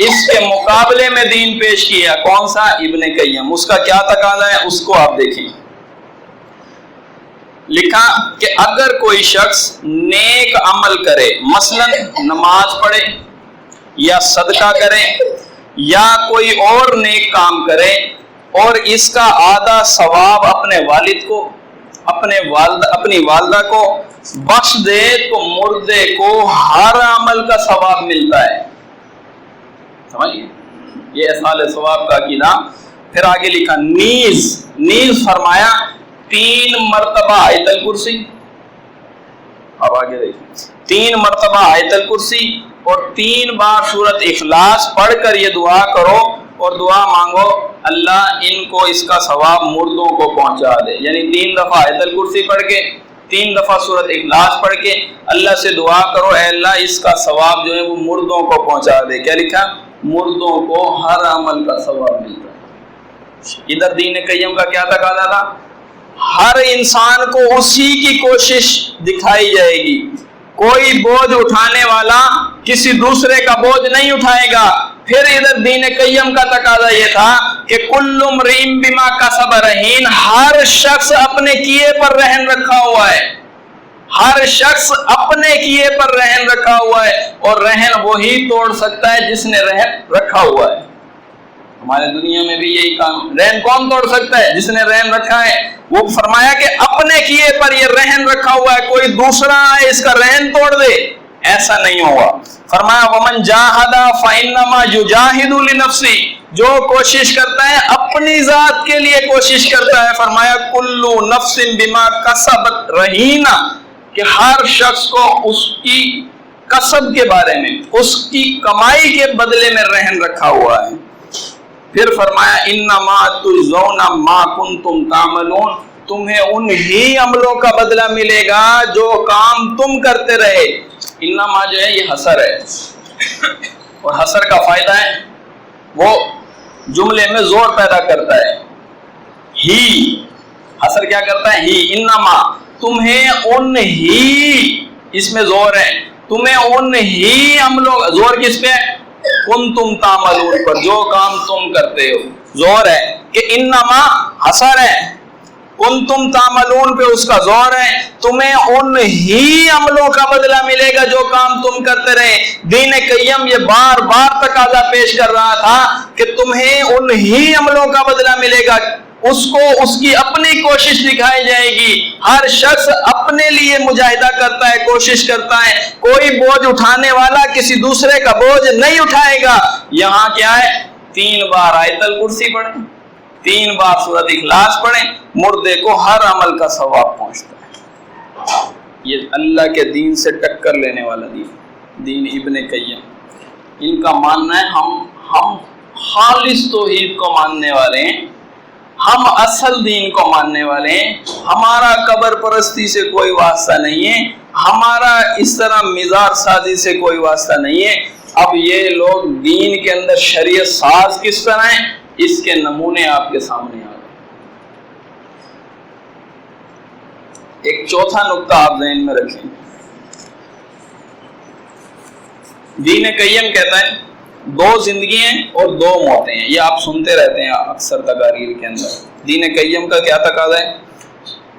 اس کے مقابلے میں دین پیش کیا کون سا؟ ابن قیم. اس کا کیا تقاضا ہے اس کو آپ دیکھیں. لکھا کہ اگر کوئی شخص نیک عمل کرے, مثلا نماز پڑھے یا صدقہ کرے یا کوئی اور نیک کام کرے, اور اس کا آدھا ثواب اپنے والد کو اپنی والدہ کو بخش دے, تو مردے کو ہر عمل کا ثواب ملتا ہے. سمجھئے یہ اصحاب ثواب کا عقیدہ. پھر آگے لکھا نیز فرمایا 3 مرتبہ آیت الکرسی. اب آگے دیکھیں 3 مرتبہ آیت الکرسی اور 3 بار سورۃ اخلاص پڑھ کر یہ دعا کرو اور دعا مانگو اللہ ان کو اس کا ثواب مردوں کو پہنچا دے. یعنی 3 دفعہ آیت الکرسی پڑھ کے 3 دفعہ سورۃ اخلاص پڑھ کے اللہ سے دعا کرو اے اللہ اس کا ثواب جو ہے وہ مردوں کو پہنچا دے. کیا لکھا؟ مردوں کو ہر عمل کا ثواب ملتا ہے. ادھر دین قیم کا کیا تقاضا تھا؟ ہر انسان کو اسی کی کوشش دکھائی جائے گی. کوئی بوجھ اٹھانے والا کسی دوسرے کا بوجھ نہیں اٹھائے گا. پھر ادھر دین قیم کا تقاضا یہ تھا کہ کل امرئ بما کسب رہین, ہر شخص اپنے کیے پر رہن رکھا ہوا ہے. ہر شخص اپنے کیے پر رہن رکھا ہوا ہے، اور رہن وہی توڑ سکتا ہے جس نے رہن رکھا ہوا ہے۔ ہمارے دنیا میں بھی یہی کام، رہن کون توڑ سکتا ہے؟ جس نے رہن رکھا ہے۔ وہ فرمایا کہ اپنے کیے پر یہ رہن رکھا ہوا ہے، کوئی دوسرا آئے اس کا رہن توڑ دے، ایسا نہیں ہوگا۔ فرمایا ومن جاہد فانما یجاہد لنفسہ، جو کوشش کرتا ہے اپنی ذات کے لیے کوشش کرتا ہے۔ فرمایا کل نفس بما کسبت رہینہ، کہ ہر شخص کو اس کی کسب کے بارے میں، اس کی کمائی کے بدلے میں رہن رکھا ہوا ہے۔ پھر فرمایا انما تجزون ما کنتم تعملون، تمہیں انہی عملوں کا بدلہ ملے گا جو کام تم کرتے رہے۔ انما جو ہے یہ حصر ہے، اور حصر کا فائدہ ہے وہ جملے میں زور پیدا کرتا ہے۔ ہی حصر کیا کرتا ہے؟ ہی، انما، تمہیں انہی، اس میں زور ہے، تمہیں انہی عملوں، زور کس پہ؟ کنتم تعملون پر، جو کام تم کرتے ہو۔ زور ہے کہ انما حصر ہے، کنتم تعملون پہ اس کا زور ہے، تمہیں انہی عملوں کا بدلہ ملے گا جو کام تم کرتے رہے۔ دین قیم یہ بار بار تقاضا پیش کر رہا تھا کہ تمہیں انہی عملوں کا بدلہ ملے گا، اس کو اس کی اپنی کوشش دکھائی جائے گی۔ ہر شخص اپنے لیے مجاہدہ کرتا ہے، کوشش کرتا ہے، کوئی بوجھ اٹھانے والا کسی دوسرے کا بوجھ نہیں اٹھائے گا۔ یہاں کیا ہے؟ 3 بار آیت الکرسی پڑھیں، 3 بار سورۃ اخلاص پڑھیں، مردے کو ہر عمل کا ثواب پہنچتا ہے۔ یہ اللہ کے دین سے ٹکر لینے والا دین ابن قیم، ان کا ماننا ہے ہم خالص توحید کو ماننے والے ہیں، ہم اصل دین کو ماننے والے ہیں، ہمارا قبر پرستی سے کوئی واسطہ نہیں ہے، ہمارا اس طرح مزار سازی سے کوئی واسطہ نہیں ہے۔ اب یہ لوگ دین کے اندر شریعت ساز کس طرح ہیں، اس کے نمونے آپ کے سامنے آ گئے۔ ایک چوتھا نقطہ آپ ذہن میں رکھیں، دین قیم کہتا ہے 2 زندگیاں اور 2 موتیں ہیں، یہ آپ سنتے رہتے ہیں اکثر تقاریر کے اندر۔ دین قیم کا کیا تقاضا ہے؟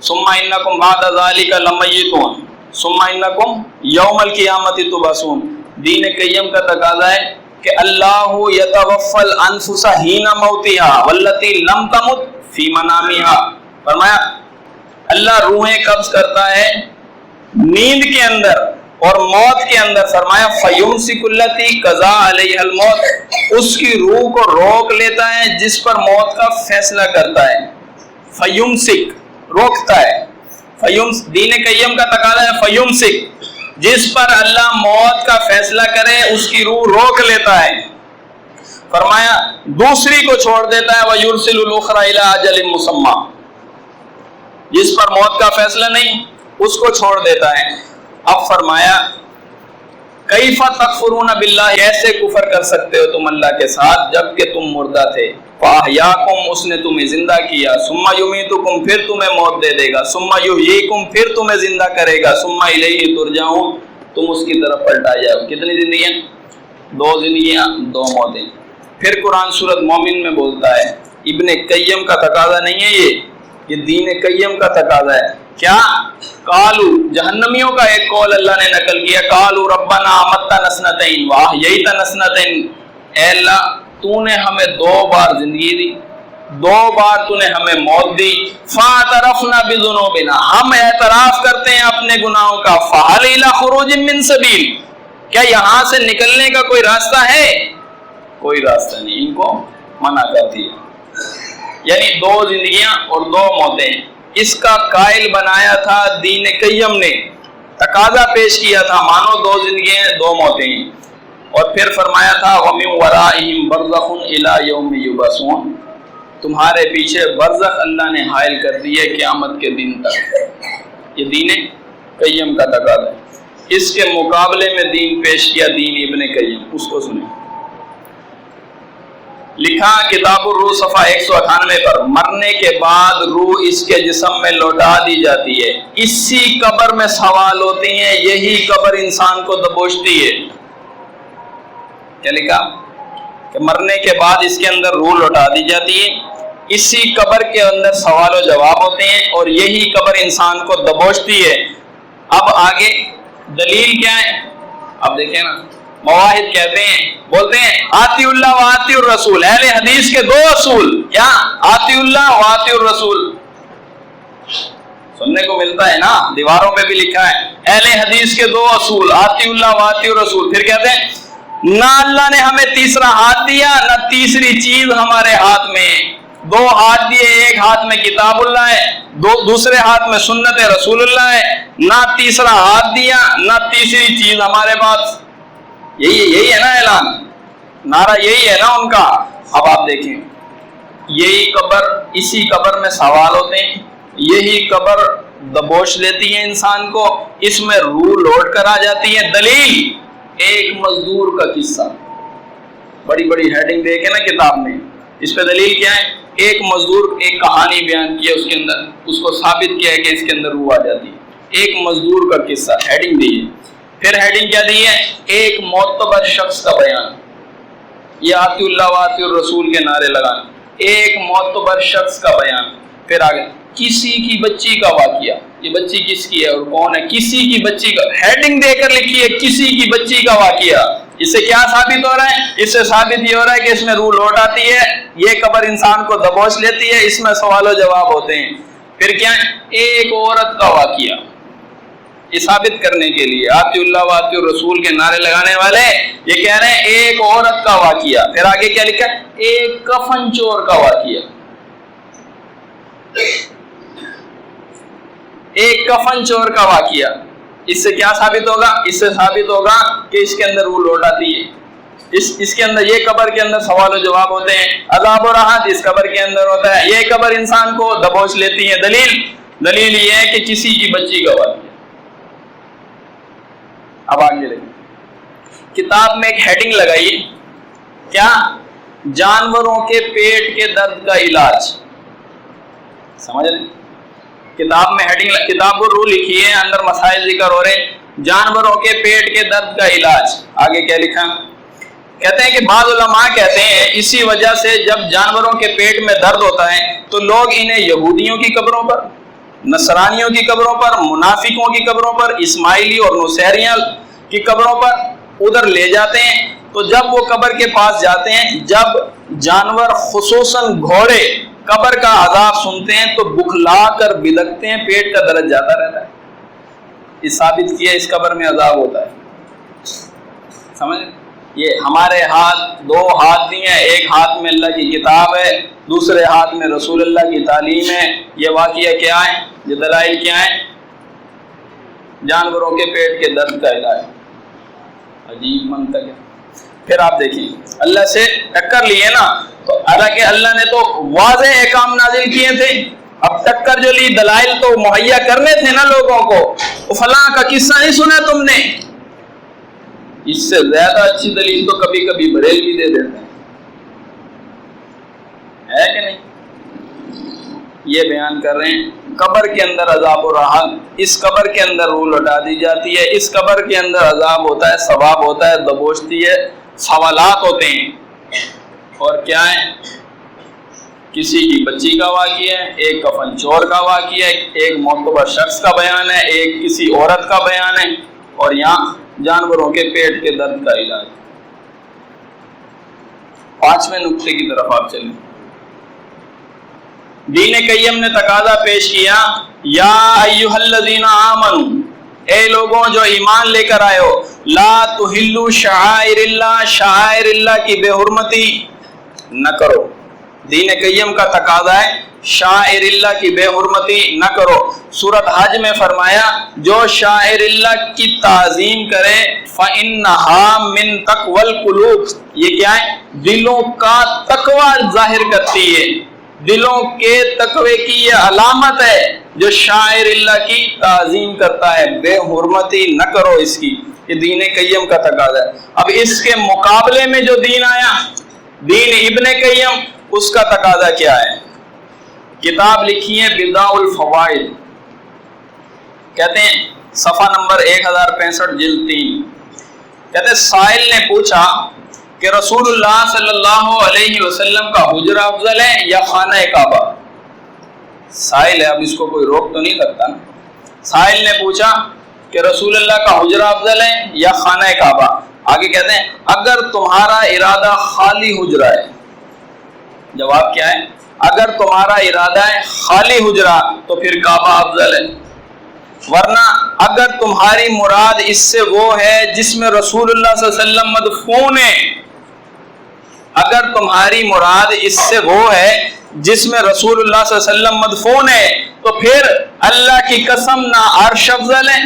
ثم انکم بعد ذلک لمیتون ثم انکم یوم القیامت تبعثون۔ دین قیم کا تقاضا ہے کہ اللہ یتوفی الانفس حین موتها والتی لم تمت فی منامها۔ فرمایا اللہ روحیں قبض کرتا ہے نیند کے اندر اور موت کے اندر۔ فرمایا فیمسک التی قضا علیہ الموت، اس کی روح کو روک لیتا ہے جس پر موت کا فیصلہ کرتا ہے۔ فیمسک، روکتا ہے۔ دین قیم کا تقاضا ہے فیمسک، جس پر اللہ موت کا فیصلہ کرے اس کی روح روک لیتا ہے۔ فرمایا دوسری کو چھوڑ دیتا ہے وَيُرْسِلُ الْأُخْرَى إِلَىٰ أَجَلٍ مُّسَمًّى، جس پر موت کا فیصلہ نہیں اس کو چھوڑ دیتا ہے۔ اب فرمایا کیف تکفرون باللہ، کیسے کفر کر سکتے ہو تم اللہ کے ساتھ جبکہ تم مردہ تھے۔ فاحیاکم، اس نے تمہیں زندہ کیا، ثم یمیتکم، پھر تمہیں موت دے دے گا، ثم یحییکم، پھر تمہیں زندہ کرے گا، ثم الیہ ترجعون، تم اس کی طرف پلٹائے جاؤ۔ کتنی زندگیاں؟ 2 زندگیاں 2 موتیں۔ پھر قرآن سورۃ مومن میں بولتا ہے ابن قیم کا تقاضا نہیں ہے یہ دین قیم کا تقاضا ہے۔ کیا؟ قالو، جہنمیوں کا ایک قول اللہ نے نقل کیا، قالو ربنا امتنا سنتین واحییتنا سنتین، اے اللہ تو نے ہمیں 2 بار زندگی دی، 2 بار تو نے ہمیں موت دی، فاعترفنا بذنوبنا، ہم اعتراف کرتے ہیں اپنے گناہوں کا، فہل الی خروج من سبیل، کیا یہاں سے نکلنے کا کوئی راستہ ہے؟ کوئی راستہ نہیں، ان کو منع کر دیا۔ یعنی 2 زندگیاں اور 2 موتیں، اس کا قائل بنایا تھا دین قیم نے، تقاضا پیش کیا تھا مانو 2 زندگیاں 2 موتیں، اور پھر فرمایا تھا وَمِن وَرَائِهِمْ بَرْزَخٌ إِلَىٰ يَوْمِ يُبْعَثُونَ، تمہارے پیچھے برزخ اللہ نے حائل کر دی ہے قیامت کے دن تک۔ یہ دین قیم کا تقاضا ہے۔ اس کے مقابلے میں دین پیش کیا دین ابن قیم، اس کو سنیں۔ لکھا کتاب الروح صفحہ 198 پر، مرنے کے بعد روح اس کے جسم میں لوٹا دی جاتی ہے، اسی قبر میں سوال ہوتی ہیں، یہی قبر انسان کو دبوچتی ہے۔ کیا لکھا؟ کہ مرنے کے بعد اس کے اندر روح لوٹا دی جاتی ہے، اسی قبر کے اندر سوال و جواب ہوتے ہیں، اور یہی قبر انسان کو دبوچتی ہے۔ اب آگے دلیل کیا ہے؟ اب دیکھیں نا، مواحد کہتے ہیں، بولتے ہیں آتی اللہ و آتی الرسول، اہل حدیث کے دو اصول، کیا؟ آتی اللہ و آتی الرسول، سننے کو ملتا ہے نا، دیواروں پہ بھی لکھا ہے اہل حدیث کے دو اصول، آتی اللہ و آتی الرسول۔ پھر کہتے ہیں نہ اللہ نے ہمیں تیسرا ہاتھ دیا، نہ تیسری چیز ہمارے ہاتھ میں، دو ہاتھ دیے، ایک ہاتھ میں کتاب اللہ ہے، دوسرے ہاتھ میں سنت رسول اللہ ہے، نہ تیسرا ہاتھ دیا، نہ تیسری چیز ہمارے پاس۔ یہی ہے نا اعلان، نعرہ یہی ہے نا ان کا۔ اب آپ دیکھیں، یہی قبر، اسی قبر میں سوال ہوتے ہیں، یہی قبر دبوچ لیتی ہے انسان کو، اس میں روح لوٹ کر آ جاتی ہے۔ دلیل ایک مزدور کا قصہ، بڑی بڑی ہیڈنگ دے کے نا کتاب میں، اس پہ دلیل کیا ہے؟ ایک مزدور، ایک کہانی بیان کی ہے اس کے اندر، اس کو ثابت کیا ہے کہ اس کے اندر روح آ جاتی ہے۔ ایک مزدور کا قصہ، ہیڈنگ دی ہے۔ پھر ہیڈنگ کیا دی ہے؟ ایک معتبر شخص کا بیان، یہ آتی اللہ و آتی الرسول کے نعرے لگانا، ایک معتبر شخص کا بیان۔ پھر آگے کسی کی بچی کا واقعہ، یہ بچی کس کی ہے اور کون ہے؟ کسی کی بچی کا، ہیڈنگ دے کر لکھی ہے کسی کی بچی کا واقعہ۔ اس سے کیا ثابت ہو رہا ہے؟ اس سے ثابت یہ ہو رہا ہے کہ اس میں روح لوٹ آتی ہے، یہ قبر انسان کو دبوچ لیتی ہے، اس میں سوال و جواب ہوتے ہیں۔ پھر کیا ہے؟ ایک عورت کا واقعہ، یہ ثابت کرنے کے لیے آتی اللہ و آتی الرسول کے نعرے لگانے والے یہ کہہ رہے ہیں ایک عورت کا واقعہ۔ پھر آگے کیا لکھا ہے؟ ایک کفن چور کا واقعہ، ایک کفن چور کا واقعہ۔ اس سے کیا ثابت ہوگا؟ اس سے ثابت ہوگا کہ اس کے اندر روح لوٹ آتی ہے، اس کے اندر، یہ قبر کے اندر سوال و جواب ہوتے ہیں، عذاب و راحت اس قبر کے اندر ہوتا ہے، یہ قبر انسان کو دبوچ لیتی ہے۔ دلیل یہ ہے کہ کسی کی بچی کا واقعہ۔ اب آگے لگیں، کتاب میں ایک ہیڈنگ لگائی، کیا؟ جانوروں کے پیٹ کے درد کا علاج۔ سمجھ رہے ہیں؟ کتاب میں ہیڈنگ، کتاب کو روح لکھی ہے، اندر مسائل ذکر ہو رہے ہیں، جانوروں کے پیٹ کے درد کا علاج۔ آگے کیا لکھا؟ کہتے ہیں کہ بعض علماء کہتے ہیں اسی وجہ سے جب جانوروں کے پیٹ میں درد ہوتا ہے تو لوگ انہیں یہودیوں کی قبروں پر، نصرانیوں کی قبروں پر، منافقوں کی قبروں پر، اسماعیلی اور نصیریوں کی قبروں پر ادھر لے جاتے ہیں۔ تو جب وہ قبر کے پاس جاتے ہیں، جب جانور خصوصاً گھوڑے قبر کا عذاب سنتے ہیں تو بکھلا کر بلکتے ہیں، پیٹ کا درد جاتا رہتا ہے۔ یہ ثابت کیا اس قبر میں عذاب ہوتا ہے۔ سمجھ؟ یہ ہمارے ہاتھ، دو ہاتھ دیے ہیں، ایک ہاتھ میں اللہ کی کتاب ہے، دوسرے ہاتھ میں رسول اللہ کی تعلیم ہے۔ یہ واقعہ کیا ہے؟ یہ دلائل کیا ہے؟ جانوروں کے پیٹ کے درد کا علاج۔ عجیب منطق ہے۔ پھر آپ دیکھیں، اللہ سے ٹکر لیے نا، تو حالانکہ اللہ نے تو واضح احکام نازل کیے تھے، اب ٹکر جو لی، دلائل تو مہیا کرنے تھے نا لوگوں کو۔ فلاں کا قصہ نہیں سنا تم نے؟ اس سے زیادہ اچھی دلیل تو کبھی کبھی بریلوی دے دیتے ہیں، ہے کہ نہیں؟ یہ بیان کر رہے ہیں قبر کے اندر عذاب و راحت، اس قبر کے اندر روح لوٹا دی جاتی ہے، اس قبر کے اندر عذاب ہوتا ہے، ثواب ہوتا ہے، دبوچتی ہے، سوالات ہوتے ہیں۔ اور کیا ہے؟ کسی کی بچی کا واقعہ ہے، ایک کفن چور کا واقعہ ہے، ایک معتبر شخص کا بیان ہے، ایک کسی عورت کا بیان ہے، اور یہاں جانوروں کے پیٹ کے درد کا علاج۔ 5ویں نقطے کی طرف آپ چلیں۔ دین قیم نے تقاضا پیش کیا، یا ایھا الذین آمنوا، اے لوگوں جو ایمان لے کر آئے ہو، لا تحلوا شعائر اللہ، شعائر اللہ کی بے حرمتی نہ کرو۔ دین قیم کا تقاضا ہے شاعر اللہ کی بے حرمتی نہ کرو۔ سورۃ حج میں فرمایا جو شاعر اللہ کی تعظیم کرے فإنہا من تقوی القلوب، یہ کیا ہے؟ دلوں کا تقوی ظاہر کرتی ہے، دلوں کے تقوی کی یہ علامت ہے جو شاعر اللہ کی تعظیم کرتا ہے۔ بے حرمتی نہ کرو اس کی، یہ دین قیم کا تقاضا ہے۔ اب اس کے مقابلے میں جو دین آیا، دین ابن قیم، اس کا تقاضا کیا ہے؟ کتاب لکھی ہے بداء الفوائد، کہتے ہیں صفحہ نمبر 1065 جلد 3، کہتے ہیں سائل نے پوچھا کہ رسول اللہ صلی اللہ علیہ وسلم کا حجرہ افضل ہے یا خانہ کعبہ؟ سائل ہے، اب اس کو کوئی روک تو نہیں سکتا نا۔ سائل نے پوچھا کہ رسول اللہ کا حجرہ افضل ہے یا خانہ کعبہ؟ آگے کہتے ہیں اگر تمہارا ارادہ خالی حجرہ ہے، جواب کیا ہے؟ اگر تمہارا ارادہ ہے خالی حجرہ تو پھر کعبہ افضل ہے، ورنہ اگر تمہاری مراد اس سے وہ ہے جس میں رسول اللہ صلی اللہ علیہ وسلم مدفون ہے، اگر تمہاری مراد اس سے وہ ہے جس میں رسول اللہ صلی اللہ علیہ وسلم مدفون ہے تو پھر اللہ کی قسم نہ عرش افضل ہے۔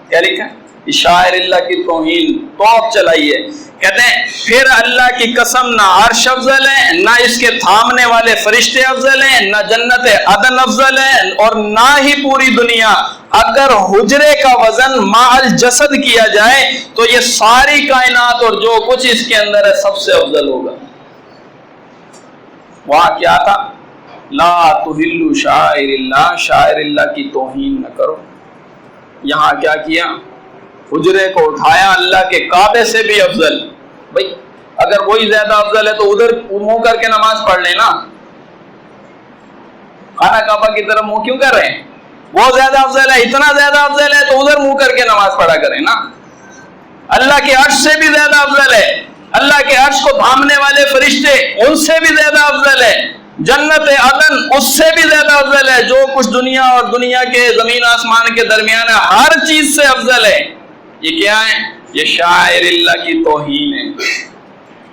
کیا لکھا ہے؟ شاعر اللہ کی توہین توپ چلائیے، کہتے ہیں پھر اللہ کی قسم نہ عرش افضل ہے، نہ اس کے تھامنے والے فرشتے افضل ہیں، نہ جنت عدن افضل ہے، اور نہ ہی پوری دنیا۔ اگر حجرے کا وزن مع الجسد کیا جائے تو یہ ساری کائنات اور جو کچھ اس کے اندر ہے سب سے افضل ہوگا۔ وہاں کیا تھا؟ لا تحلوا شعائر اللہ، شاعر اللہ کی توہین نہ کرو۔ یہاں کیا کیا؟ حجرے کو اٹھایا اللہ کے کعبے سے بھی افضل۔ بھائی اگر وہی زیادہ افضل ہے تو ادھر منہ کر کے نماز پڑھ لیں نا، خانہ کعبہ کی طرف منہ کیوں کر رہے ہیں؟ وہ زیادہ افضل ہے، اتنا زیادہ افضل ہے تو ادھر منہ کر کے نماز پڑھا کریں نا۔ اللہ کے عرش سے بھی زیادہ افضل ہے، اللہ کے عرش کو تھامنے والے فرشتے ان سے بھی زیادہ افضل ہے، جنت عدن اس سے بھی زیادہ افضل ہے، جو کچھ دنیا اور دنیا کے زمین آسمان کے درمیان ہے ہر چیز سے افضل ہے۔ یہ کیا ہے؟ یہ شاعر اللہ کی توہین ہے۔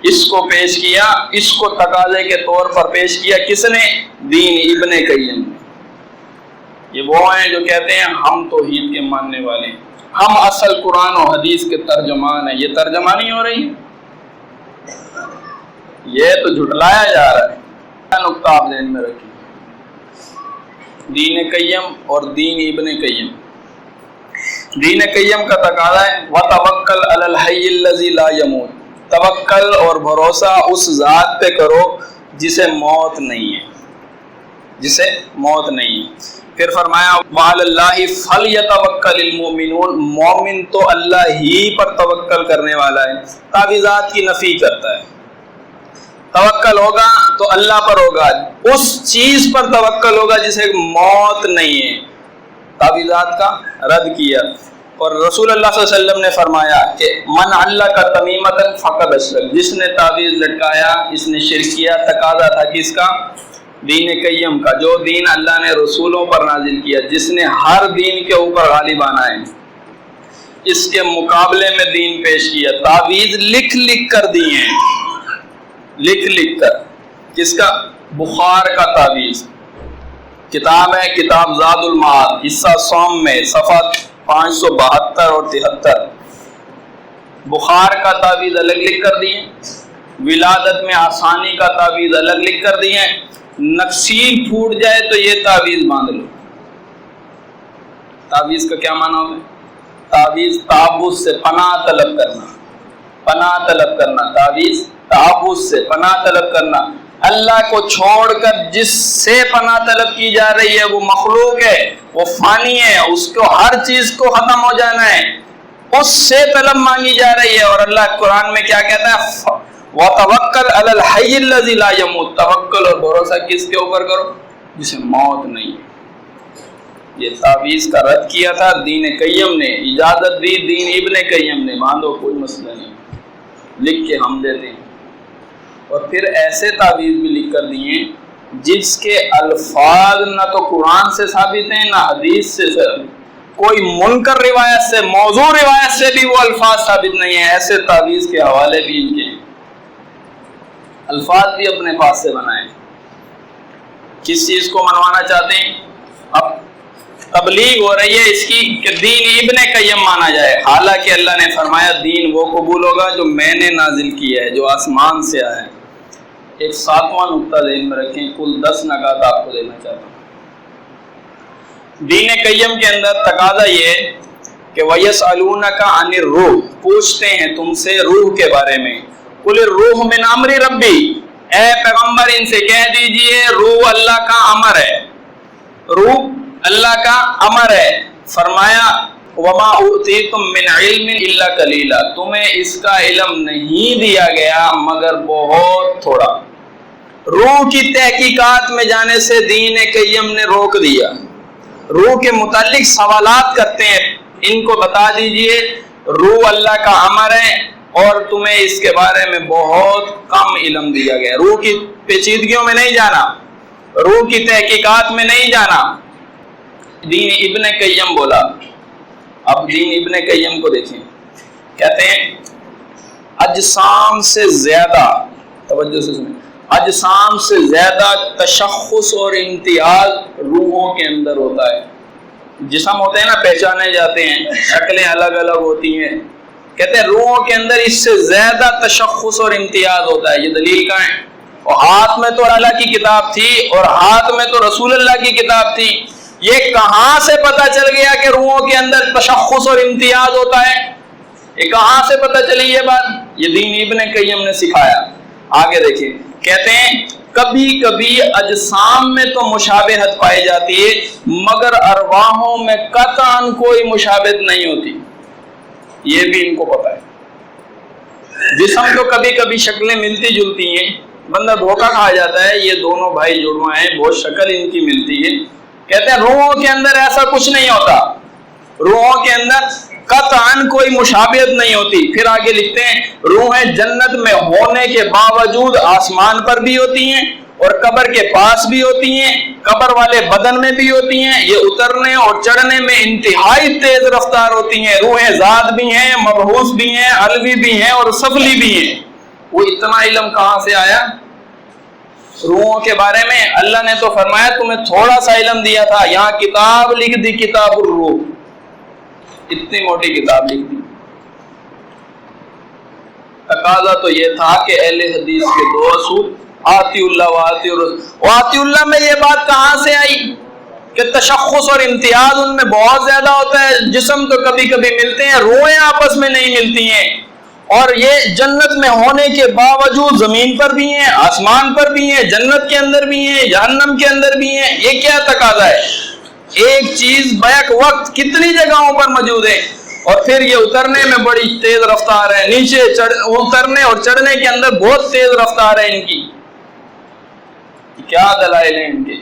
اس کو پیش کیا، اس کو تقاضے کے طور پر پیش کیا کس نے؟ دین ابن قیم نے۔ یہ وہ ہیں جو کہتے ہیں ہم توحید کے ماننے والے ہیں، ہم اصل قرآن و حدیث کے ترجمان ہیں۔ یہ ترجمہ نہیں ہو رہی، یہ تو جھٹلایا جا رہا ہے۔ نقطہ آپ ذہن میں رکھیں، دین قیم اور دین ابن قیم۔ دین قیم کا تقاضا ہے وَتَوَكَّلْ عَلَى الْحَيِّ الَّذِي لَا يَمُوتُ، توکل اور بھروسہ اس ذات پہ کرو جسے موت نہیں ہے، جسے موت نہیں ہے۔ پھر فرمایا وَعَلَى اللَّهِ فَلْيَتَوَكَّلِ الْمُؤْمِنُونَ، مومن تو اللہ ہی پر توکل کرنے والا ہے۔ تعویذات کی نفی کرتا ہے، توکل ہوگا تو اللہ پر ہوگا، اس چیز پر توکل ہوگا جسے موت نہیں ہے۔ تعویذات کا رد کیا، اور رسول اللہ صلی اللہ علیہ وسلم نے فرمایا کہ من علق تمیمۃ فقد اشرک، جس نے تعویذ لٹکایا اس نے شرک کیا۔ تقاضا تھا کس کا؟ دین قیم کا، جو دین اللہ نے رسولوں پر نازل کیا، جس نے ہر دین کے اوپر غالب آنا ہے، اس کے مقابلے میں دین پیش کیا۔ تعویذ لکھ لکھ کر دیے ہیں، لکھ لکھ کر۔ کس کا؟ بخار کا تعویذ کتاب ہے، کتاب زاد المعاد حصہ سوم میں صفحہ 572 اور 73۔ بخار کا تعویذ الگ لکھ کر دیے، ولادت میں آسانی کا تعویذ الگ لکھ کر دیے، نکسیر پھوٹ جائے تو یہ تعویذ باندھ لو۔ تعویذ کا کیا معنی ہوگا؟ تعویذ تعوذ سے پناہ طلب کرنا، پناہ طلب کرنا۔ تعویذ تعوذ سے پناہ طلب کرنا۔ اللہ کو چھوڑ کر جس سے پناہ طلب کی جا رہی ہے وہ مخلوق ہے، وہ فانی ہے، اس کو ہر چیز کو ختم ہو جانا ہے، اس سے طلب مانگی جا رہی ہے۔ اور اللہ قرآن میں کیا کہتا ہے؟ وَتَوَكَّلْ عَلَى الْحَيِّ الَّذِي لَا يَمُوتُ، توکل اور بھروسہ کس کے اوپر کرو؟ جسے موت نہیں ہے۔ یہ تعویذ کا رد کیا تھا دین قیم نے، اجازت دی دین ابن قیم نے، باندھو کوئی مسئلہ نہیں، لکھ کے ہم دیتے ہیں۔ اور پھر ایسے تعویذ بھی لکھ کر دیے جس کے الفاظ نہ تو قرآن سے ثابت ہیں نہ حدیث سے ثابت، کوئی منکر روایت سے، موضوع روایت سے بھی وہ الفاظ ثابت نہیں ہیں۔ ایسے تعویذ کے حوالے بھی ان کے الفاظ بھی اپنے پاس سے بنائیں۔ کس چیز کو منوانا چاہتے ہیں؟ اب تبلیغ ہو رہی ہے اس کی کہ دین ابن قیم مانا جائے، حالانکہ اللہ نے فرمایا دین وہ قبول ہوگا جو میں نے نازل کیا ہے، جو آسمان سے آیا ہے۔ ایک ساتواں نقطہ ذہن میں رکھیں، کل 10 نکات آپ کو دینا چاہتا ہوں۔ دین قیم کے اندر تقاضا یہ کہ وَيَسْأَلُونَكَ عَنِ الرُّوحِ، پوچھتے ہیں تم سے روح کے بارے میں۔ قُلِ الرُّوحُ مِنْ أَمْرِ رَبِّي، اے پیغمبر ان سے کہہ دیجئے روح اللہ کا امر ہے، روح اللہ کا امر ہے۔ فرمایا وَمَا أُوتِيتُم مِّنْ عِلْمٍ إِلَّا قَلِيلًا، تمہیں اس کا علم نہیں دیا گیا مگر بہت تھوڑا۔ روح کی تحقیقات میں جانے سے دین قیم نے روک دیا۔ روح کے متعلق سوالات کرتے ہیں، ان کو بتا دیجئے روح اللہ کا امر ہے اور تمہیں اس کے بارے میں بہت کم علم دیا گیا. روح کی پیچیدگیوں میں نہیں جانا, روح کی تحقیقات میں نہیں جانا. دین ابن قیم بولا. اب دین ابن قیم کو دیکھیں, کہتے ہیں اجسام سے زیادہ, توجہ سے سنیں, اجسام سے زیادہ تشخص اور امتیاز روحوں کے اندر ہوتا ہے. جسم ہوتے ہیں نا, پہچانے جاتے ہیں, شکلیں الگ الگ ہوتی ہیں. کہتے ہیں روحوں کے اندر اس سے زیادہ تشخص اور امتیاز ہوتا ہے. یہ دلیل کہاں ہے؟ اور ہاتھ میں تو اللہ کی کتاب تھی اور ہاتھ میں تو رسول اللہ کی کتاب تھی. یہ کہاں سے پتہ چل گیا کہ روحوں کے اندر تشخص اور امتیاز ہوتا ہے؟ یہ کہاں سے پتہ چلی یہ بات؟ یہ دین ابن قیم نے سکھایا. آگے دیکھیں, کہتے ہیں کبھی کبھی اجسام میں تو مشابہت پائی جاتی ہے مگر ارواحوں میں قطعاً کوئی مشابہت نہیں ہوتی. یہ بھی ان کو پتہ ہے. جسم تو کبھی کبھی شکلیں ملتی جلتی ہیں, بندہ دھوکہ کھا جاتا ہے یہ دونوں بھائی جڑواں ہیں, بہت شکل ان کی ملتی ہے. کہتے ہیں روحوں کے اندر ایسا کچھ نہیں ہوتا, روحوں کے اندر قطعاً کوئی مشابہت نہیں ہوتی. پھر آگے لکھتے ہیں روحیں جنت میں ہونے کے باوجود آسمان پر بھی ہوتی ہیں اور قبر کے پاس بھی ہوتی ہیں, قبر والے بدن میں بھی ہوتی ہیں. یہ اترنے اور چڑھنے میں انتہائی تیز رفتار ہوتی ہیں. روحیں ذات بھی ہیں, مبعوث بھی ہیں, علوی بھی ہیں اور سفلی بھی ہیں. وہ اتنا علم کہاں سے آیا روحوں کے بارے میں؟ اللہ نے تو فرمایا تمہیں تھوڑا سا علم دیا تھا, یہاں کتاب لکھ دی, کتاب الروح, اتنی موٹی کتاب لکھ دی. تقاضا تو یہ تھا کہ اہل حدیث کے دو اصول, آتی اللہ و آتی الرسول. آتی اللہ میں یہ بات کہاں سے آئی کہ تشخص اور امتیاز ان میں بہت زیادہ ہوتا ہے؟ جسم تو کبھی کبھی ملتے ہیں, روحیں آپس میں نہیں ملتی ہیں. اور یہ جنت میں ہونے کے باوجود زمین پر بھی ہیں, آسمان پر بھی ہیں, جنت کے اندر بھی ہیں, جہنم کے اندر بھی ہیں. یہ کیا تقاضا ہے؟ ایک چیز بیک وقت کتنی جگہوں پر موجود ہے اور پھر یہ اترنے میں بڑی تیز رفتار ہے, نیچے اترنے اور چڑھنے کے اندر بہت تیز رفتار ہے ان کی. کیا دلائل ہیں ان کے؟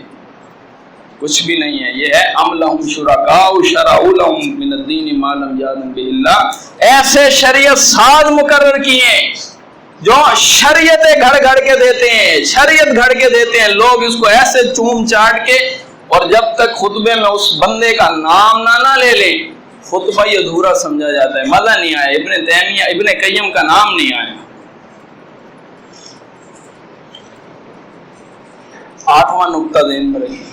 کچھ بھی نہیں ہے. یہ ہے ام لہم شرکاء شرعوا لہم من الدین ما لم یأذن بہ اللہ. ایسے شریعت ساز مقرر کیے جو شریعتیں گھڑ گھڑ کے دیتے ہیں, شریعت گھڑ کے دیتے ہیں. لوگ اس کو ایسے چوم چاٹ کے, اور جب تک خطبے میں اس بندے کا نام نہ لے لیں خطبہ ہی ادھورا سمجھا جاتا ہے, مزہ نہیں آیا. ابن تیمیہ ابن قیم کا نام نہیں آیا. 8واں نقطہ ذہن میں رکھیں.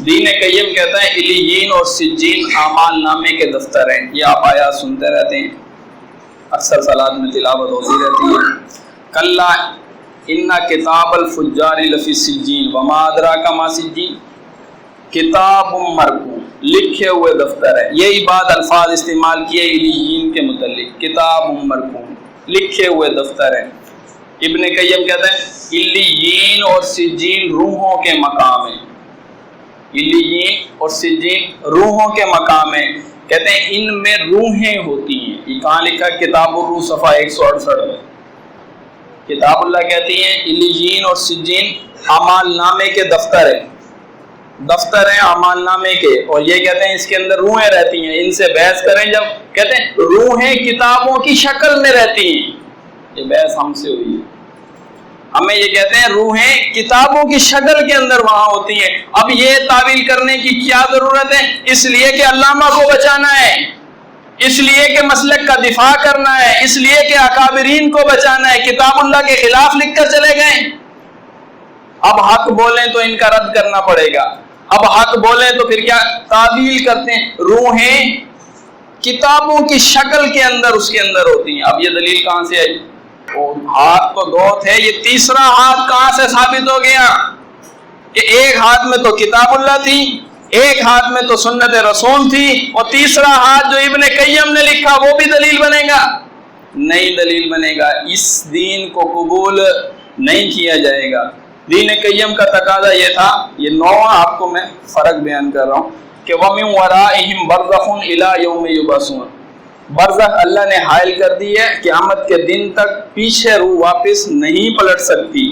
دین قیم کہتا ہے علیین اور سجین اعمال نامے کے دفتر ہیں. یہ آپ آیات سنتے رہتے ہیں, اکثر صلات میں تلاوت ہوتی رہتی ہے. کلا ان کتاب الفجار لفی سجین وما ادراک ما سجین, کتاب مرقوم, لکھے ہوئے دفتر ہے. یہی بات الفاظ استعمال کیے علیین کے متعلق, کتاب مرقوم, لکھے ہوئے دفتر ہے. ابن قیم کہتے ہیں علیین اور سجین روحوں کے مقام ہیں. علیین اور سجین روحوں کے مقام ہیں. کہتے ہیں ان میں روحیں ہوتی ہیں. یہ کہاں لکھا؟ کتاب الروح صفحہ 168 میں. کتاب اللہ کہتی ہیں علیین اور سجین اعمال نامے کے دفتر ہیں, دفتر ہیں اعمال نامے کے. اور یہ کہتے ہیں اس کے اندر روحیں رہتی ہیں. ان سے بحث کریں جب, کہتے ہیں روحیں کتابوں کی شکل میں رہتی ہیں. یہ بحث ہم سے ہوئی ہے. ہمیں یہ کہتے ہیں روحیں کتابوں کی شکل کے اندر وہاں ہوتی ہیں. اب یہ تعویل کرنے کی کیا ضرورت ہے؟ اس لیے کہ علامہ کو بچانا ہے, اس لیے کہ مسلک کا دفاع کرنا ہے, اس لیے کہ اکابرین کو بچانا ہے. کتاب اللہ کے خلاف لکھ کر چلے گئے. اب حق بولیں تو ان کا رد کرنا پڑے گا. اب حق بولیں تو پھر کیا تعویل کرتے ہیں؟ روحیں کتابوں کی شکل کے اندر اس کے اندر ہوتی ہیں. اب یہ دلیل کہاں سے آئی؟ ہاتھ تو دو تھے, یہ تیسرا ہاتھ کہاں سے ثابت ہو گیا کہ ایک ہاتھ میں تو کتاب اللہ تھی, ایک ہاتھ میں تو سنت رسول تھی, اور تیسرا ہاتھ جو ابن قیم نے لکھا وہ بھی دلیل بنے گا؟ نہیں دلیل بنے گا. اس دین کو قبول نہیں کیا جائے گا. دین قیم کا تقاضا یہ تھا, یہ 9واں آپ کو میں فرق بیان کر رہا ہوں کہ وَمِن وَرَائِهِمْ بَرْزَخٌ إِلَىٰ يَوْمِ يُبْعَثُونَ. برزخ اللہ نے حائل کر دی ہے, قیامت کے دن تک پیچھے روح واپس نہیں پلٹ سکتی.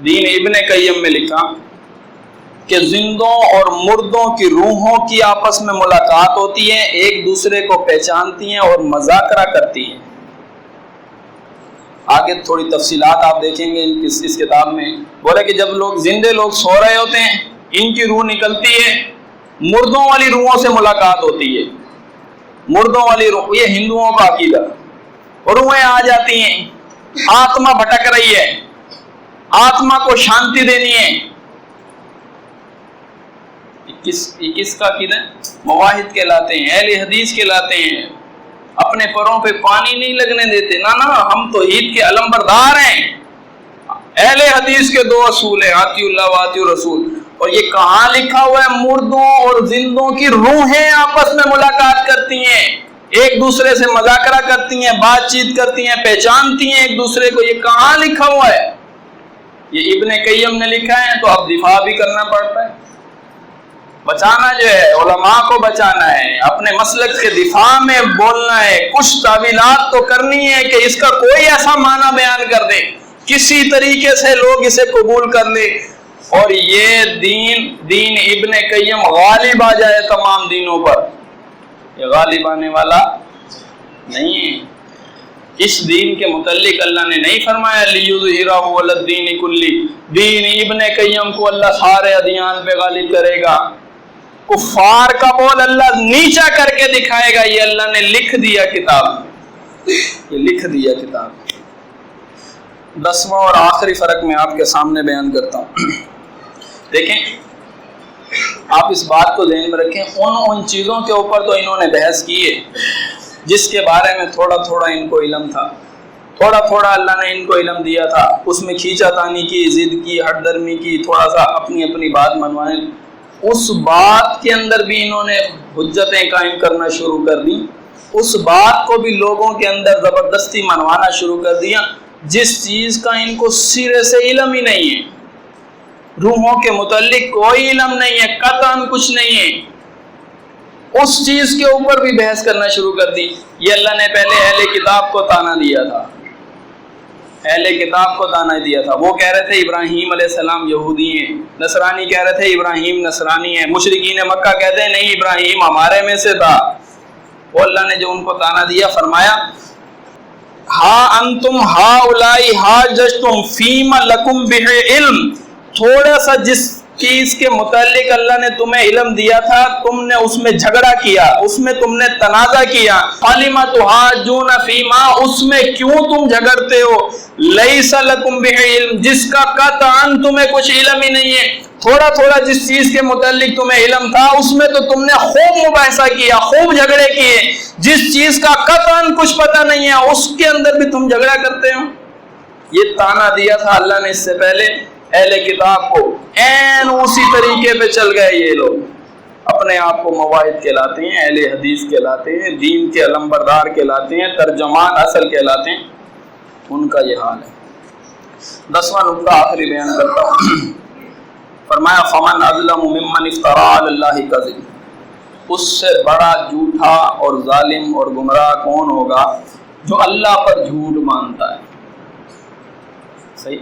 دین ابن قیم میں لکھا کہ زندوں اور مردوں کی روحوں کی آپس میں ملاقات ہوتی ہے، ایک دوسرے کو پہچانتی ہیں اور مذاکرہ کرتی ہیں۔ آگے تھوڑی تفصیلات آپ دیکھیں گے اس کتاب میں۔ بولے کہ جب زندے لوگ سو رہے ہوتے ہیں، ان کی روح نکلتی ہے، مردوں والی روحوں سے ملاقات ہوتی ہے۔ مردوں والی روح، یہ ہندوؤں کا عقیدہ، روحیں آ جاتی ہیں، آتما بھٹک رہی ہے، آتما کو شانتی دینی ہے۔ کس کا عقیدہ ہے؟ مواحد کہلاتے ہیں، اہل حدیث کہلاتے ہیں، اپنے پروں پہ پانی نہیں لگنے دیتے۔ نا ہم توحید کے علم بردار ہیں۔ اہل حدیث کے دو اصول ہیں، آتی اللہ و آتی الرسول۔ اور یہ کہاں لکھا ہوا ہے؟ مردوں اور زندوں کی روحیں آپس میں ملاقات کرتی ہیں، ایک دوسرے سے مذاکرہ کرتی ہیں، بات چیت کرتی ہیں، پہچانتی ہیں ایک دوسرے کو۔ یہ کہاں لکھا ہوا ہے؟ یہ ابن قیم نے لکھا ہے، تو اب دفاع بھی کرنا پڑتا ہے۔ بچانا جو ہے، علماء کو بچانا ہے، اپنے مسلک کے دفاع میں بولنا ہے، کچھ تعویلات تو کرنی ہے کہ اس کا کوئی ایسا معنی بیان کر دے، کسی طریقے سے لوگ اسے قبول کر لیں، اور یہ دین ابن قیم غالب آ جائے تمام دینوں پر۔ یہ غالب آنے والا نہیں ہے۔ اس دین کے متعلق اللہ نے نہیں فرمایا لِيُظْهِرَهُ عَلَى الدِّينِ كُلِّهِ، دین ابن قیم کو اللہ سارے ادیان پہ غالب کرے گا۔ کفار کا بول اللہ نیچا کر کے دکھائے گا۔ یہ اللہ نے لکھ دیا کتاب، یہ لکھ دیا کتاب۔ 10واں اور آخری فرق میں آپ کے سامنے بیان کرتا ہوں۔ دیکھیں، آپ اس بات کو ذہن میں رکھیں، ان چیزوں کے اوپر تو انہوں نے بحث کی ہے جس کے بارے میں تھوڑا تھوڑا ان کو علم تھا، تھوڑا تھوڑا اللہ نے ان کو علم دیا تھا، اس میں کھینچا تانی کی، ضد کی، ہٹ درمی کی، تھوڑا سا اپنی بات منوائیں۔ اس بات کے اندر بھی انہوں نے حجتیں قائم کرنا شروع کر دی، اس بات کو بھی لوگوں کے اندر زبردستی منوانا شروع کر دیا جس چیز کا ان کو سرے سے علم ہی نہیں ہے، روحوں کے متعلق کوئی علم نہیں ہے، قطعاً کچھ نہیں ہے، اس چیز کے اوپر بھی بحث کرنا شروع کر دی۔ یہ اللہ نے پہلے اہل کتاب کو طعنہ دیا تھا، اہل کتاب کو طعنہ دیا تھا۔ وہ کہہ رہے تھے ابراہیم علیہ السلام یہودی ہیں، نصرانی کہہ رہے تھے ابراہیم نصرانی ہیں، مشرکین مکہ کہتے ہیں نہیں ابراہیم ہمارے میں سے تھا۔ وہ اللہ نے جو ان کو طعنہ دیا، فرمایا ہا انتم ہاؤلائی حاججتم فیما لکم بہ علم، تھوڑا سا جس چیز کے متعلق اللہ نے تمہیں علم دیا تھا تم نے اس میں جھگڑا کیا، اس میں تم نے تنازع کیا، فلم تحاجون فیما، اس میں کیوں تم جھگڑتے ہو، لیس لکم بہ علم، جس کا قطعاً تمہیں کچھ علم ہی نہیں ہے۔ تھوڑا تھوڑا جس چیز کے متعلق تمہیں علم تھا اس میں تو تم نے خوب مباحثہ کیا، خوب جھگڑے کیے، جس چیز کا قطعاً کچھ پتہ نہیں ہے اس کے اندر بھی تم جھگڑا کرتے ہو۔ یہ طعنہ دیا تھا اللہ نے اس سے پہلے اہل کتاب کو، این اسی طریقے پہ چل گئے یہ لوگ، اپنے آپ کو مواحد کہلاتے ہیں، اہل حدیث کہلاتے ہیں، دین کے علمبردار کہلاتے ہیں، ترجمان اصل کہلاتے ہیں، ان کا یہ حال ہے۔ 10واں نقطہ آخری بیان کرتا ہوں۔ فرمایا فمن اظلم ممن افترى علی اللہ کذب، اس سے بڑا جھوٹا اور ظالم اور گمراہ کون ہوگا جو اللہ پر جھوٹ مانتا ہے۔ صحیح،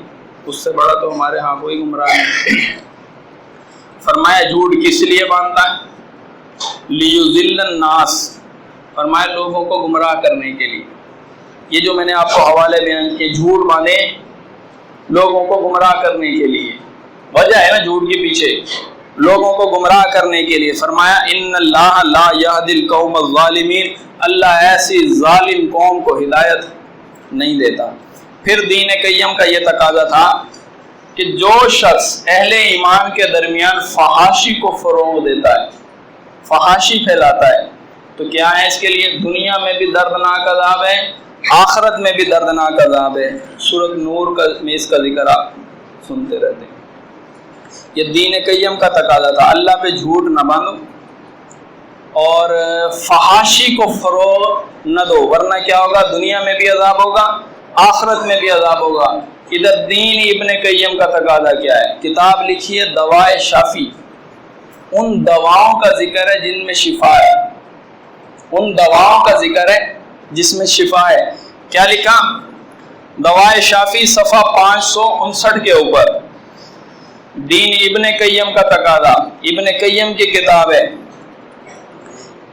اس سے بڑا تو ہمارے ہاں کوئی گمراہ نہیں۔ فرمایا جھوٹ کس لیے مانتا ہے؟ لیذل الناس، فرمایا لوگوں کو گمراہ کرنے کے لیے۔ یہ جو میں نے آپ کو حوالے بیان کیے، جھوٹ مانے لوگوں کو گمراہ کرنے کے لیے، وجہ ہے نا جھوٹ کے پیچھے، لوگوں کو گمراہ کرنے کے لیے۔ فرمایا ان اللہ لا یہدی القوم الظالمین، اللہ ایسی ظالم قوم کو ہدایت نہیں دیتا۔ پھر دین قیم کا یہ تقاضا تھا کہ جو شخص اہل ایمان کے درمیان فحاشی کو فروغ دیتا ہے، فحاشی پھیلاتا ہے، تو کیا ہے اس کے لیے دنیا میں بھی دردناک عذاب ہے، آخرت میں بھی دردناک عذاب ہے۔ سورۃ نور میں اس کا ذکر آپ سنتے رہتے ہیں۔ یہ دین قیم کا تقاضا تھا، اللہ پہ جھوٹ نہ باندھو اور فحاشی کو فروغ نہ دو، ورنہ کیا ہوگا، دنیا میں بھی عذاب ہوگا، آخرت میں بھی عذاب ہوگا۔ ادھر دین ابن قیم کا تقاضا کیا ہے؟ کتاب لکھی ہے دوائے شافی، ان دواؤں کا ذکر ہے جن میں شفا ہے، ان دواؤں کا ذکر ہے جس میں شفا ہے۔ کیا لکھا؟ دوائے شافی صفحہ 559 کے اوپر، دین ابن قیم کا تقاضا، ابن قیم کی کتاب ہے،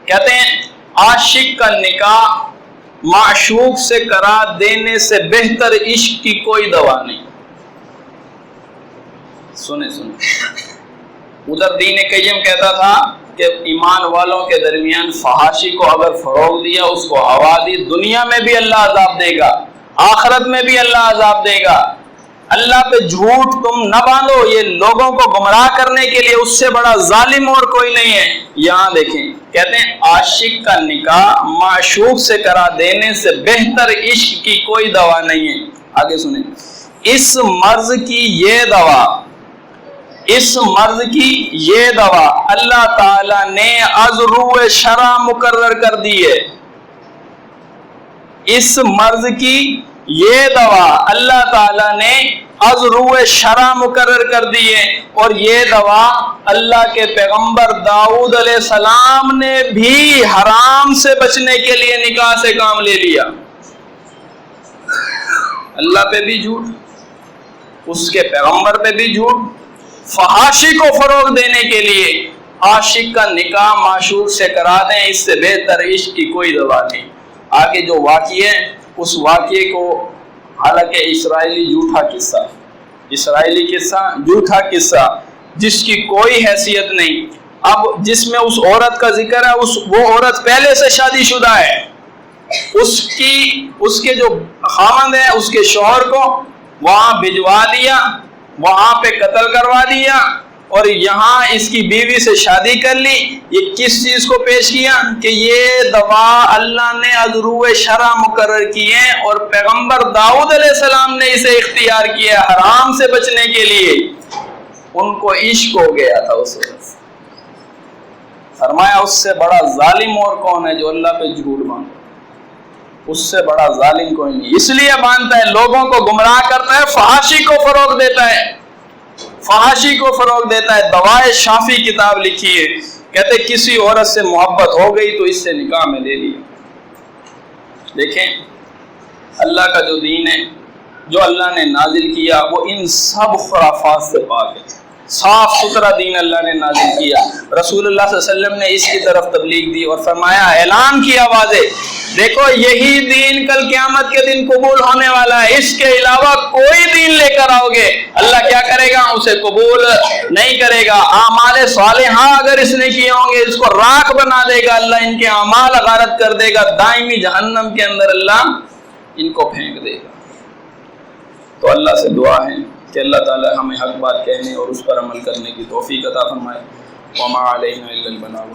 کہتے ہیں عاشق کا نکاح معشوق سے کرا دینے سے بہتر عشق کی کوئی دوا نہیں۔ سنیں ادھر دین قیم کہتا تھا کہ ایمان والوں کے درمیان فحاشی کو اگر فروغ دیا، اس کو ہوا دی، دنیا میں بھی اللہ عذاب دے گا، آخرت میں بھی اللہ عذاب دے گا۔ اللہ پہ جھوٹ تم نہ باندھو، یہ لوگوں کو گمراہ کرنے کے لیے اس سے بڑا ظالم اور کوئی نہیں ہے۔ یہاں دیکھیں کہتے ہیں عاشق کا نکاح معشوق سے کرا دینے سے بہتر عشق کی کوئی دوا نہیں ہے۔ آگے سنیں، اس مرض کی یہ دوا، اس مرض کی یہ دوا اللہ تعالیٰ نے از روح شرع مقرر کر دی ہے۔ اس مرض کی یہ دوا اللہ تعالیٰ نے از روح شرع مقرر کر دی ہے، اور یہ دوا اللہ کے پیغمبر داؤد علیہ السلام نے بھی حرام سے بچنے کے لیے نکاح سے کام لے لیا۔ اللہ پہ بھی جھوٹ، اس کے پیغمبر پہ بھی جھوٹ، فحاشی کو فروغ دینے کے لیے عاشق کا نکاح معشوق سے کرا دیں، اس سے بہتر عشق کی کوئی دوا نہیں۔ آگے جو واقعے ہیں اس واقعے کو، حالانکہ اسرائیلی جھوٹا قصہ، اسرائیلی قصہ جھوٹا قصہ جس کی کوئی حیثیت نہیں، اب جس میں اس عورت کا ذکر ہے، وہ عورت پہلے سے شادی شدہ ہے، اس کے جو خاوند ہے اس کے شوہر کو وہاں بھجوا دیا، وہاں پہ قتل کروا دیا، اور یہاں اس کی بیوی سے شادی کر لی۔ یہ کس چیز کو پیش کیا کہ یہ دوا اللہ نے از روح شرع مقرر کی ہے، اور پیغمبر داؤد علیہ السلام نے اسے اختیار کیا حرام سے بچنے کے لیے۔ ان کو عشق ہو گیا تھا اس وقت۔ فرمایا اس سے بڑا ظالم اور کون ہے جو اللہ پہ جھوٹ باندھے؟ اس سے بڑا ظالم کوئی نہیں۔ اس لیے باندھتا ہے، لوگوں کو گمراہ کرتا ہے، فحاشی کو فروغ دیتا ہے، فحاشی کو فروغ دیتا ہے۔ دوائے شافی کتاب لکھی ہے، کہتے کسی عورت سے محبت ہو گئی تو اس سے نکاح میں لے لیا۔ دیکھیں اللہ کا جو دین ہے، جو اللہ نے نازل کیا، وہ ان سب خرافات سے پاک ہے، صاف ستھرا دین اللہ نے نازل کیا۔ رسول اللہ صلی اللہ علیہ وسلم نے اس کی طرف تبلیغ دی اور فرمایا، اعلان کیا واضح، دیکھو یہی دین کل قیامت کے دن قبول ہونے والا ہے، اس کے علاوہ کوئی دین لے کر آؤ گے اللہ کیا کرے گا؟ اسے قبول نہیں کرے گا۔ اعمال صالحہ اگر اس نے کیے ہوں گے، اس کو راکھ بنا دے گا اللہ، ان کے اعمال غارت کر دے گا، دائمی جہنم کے اندر اللہ ان کو پھینک دے گا۔ تو اللہ سے دعا ہے کہ اللہ تعالی ہمیں حق بات کہنے اور اس پر عمل کرنے کی توفیق عطا فرمائے۔ وما علینا الا البلاغ۔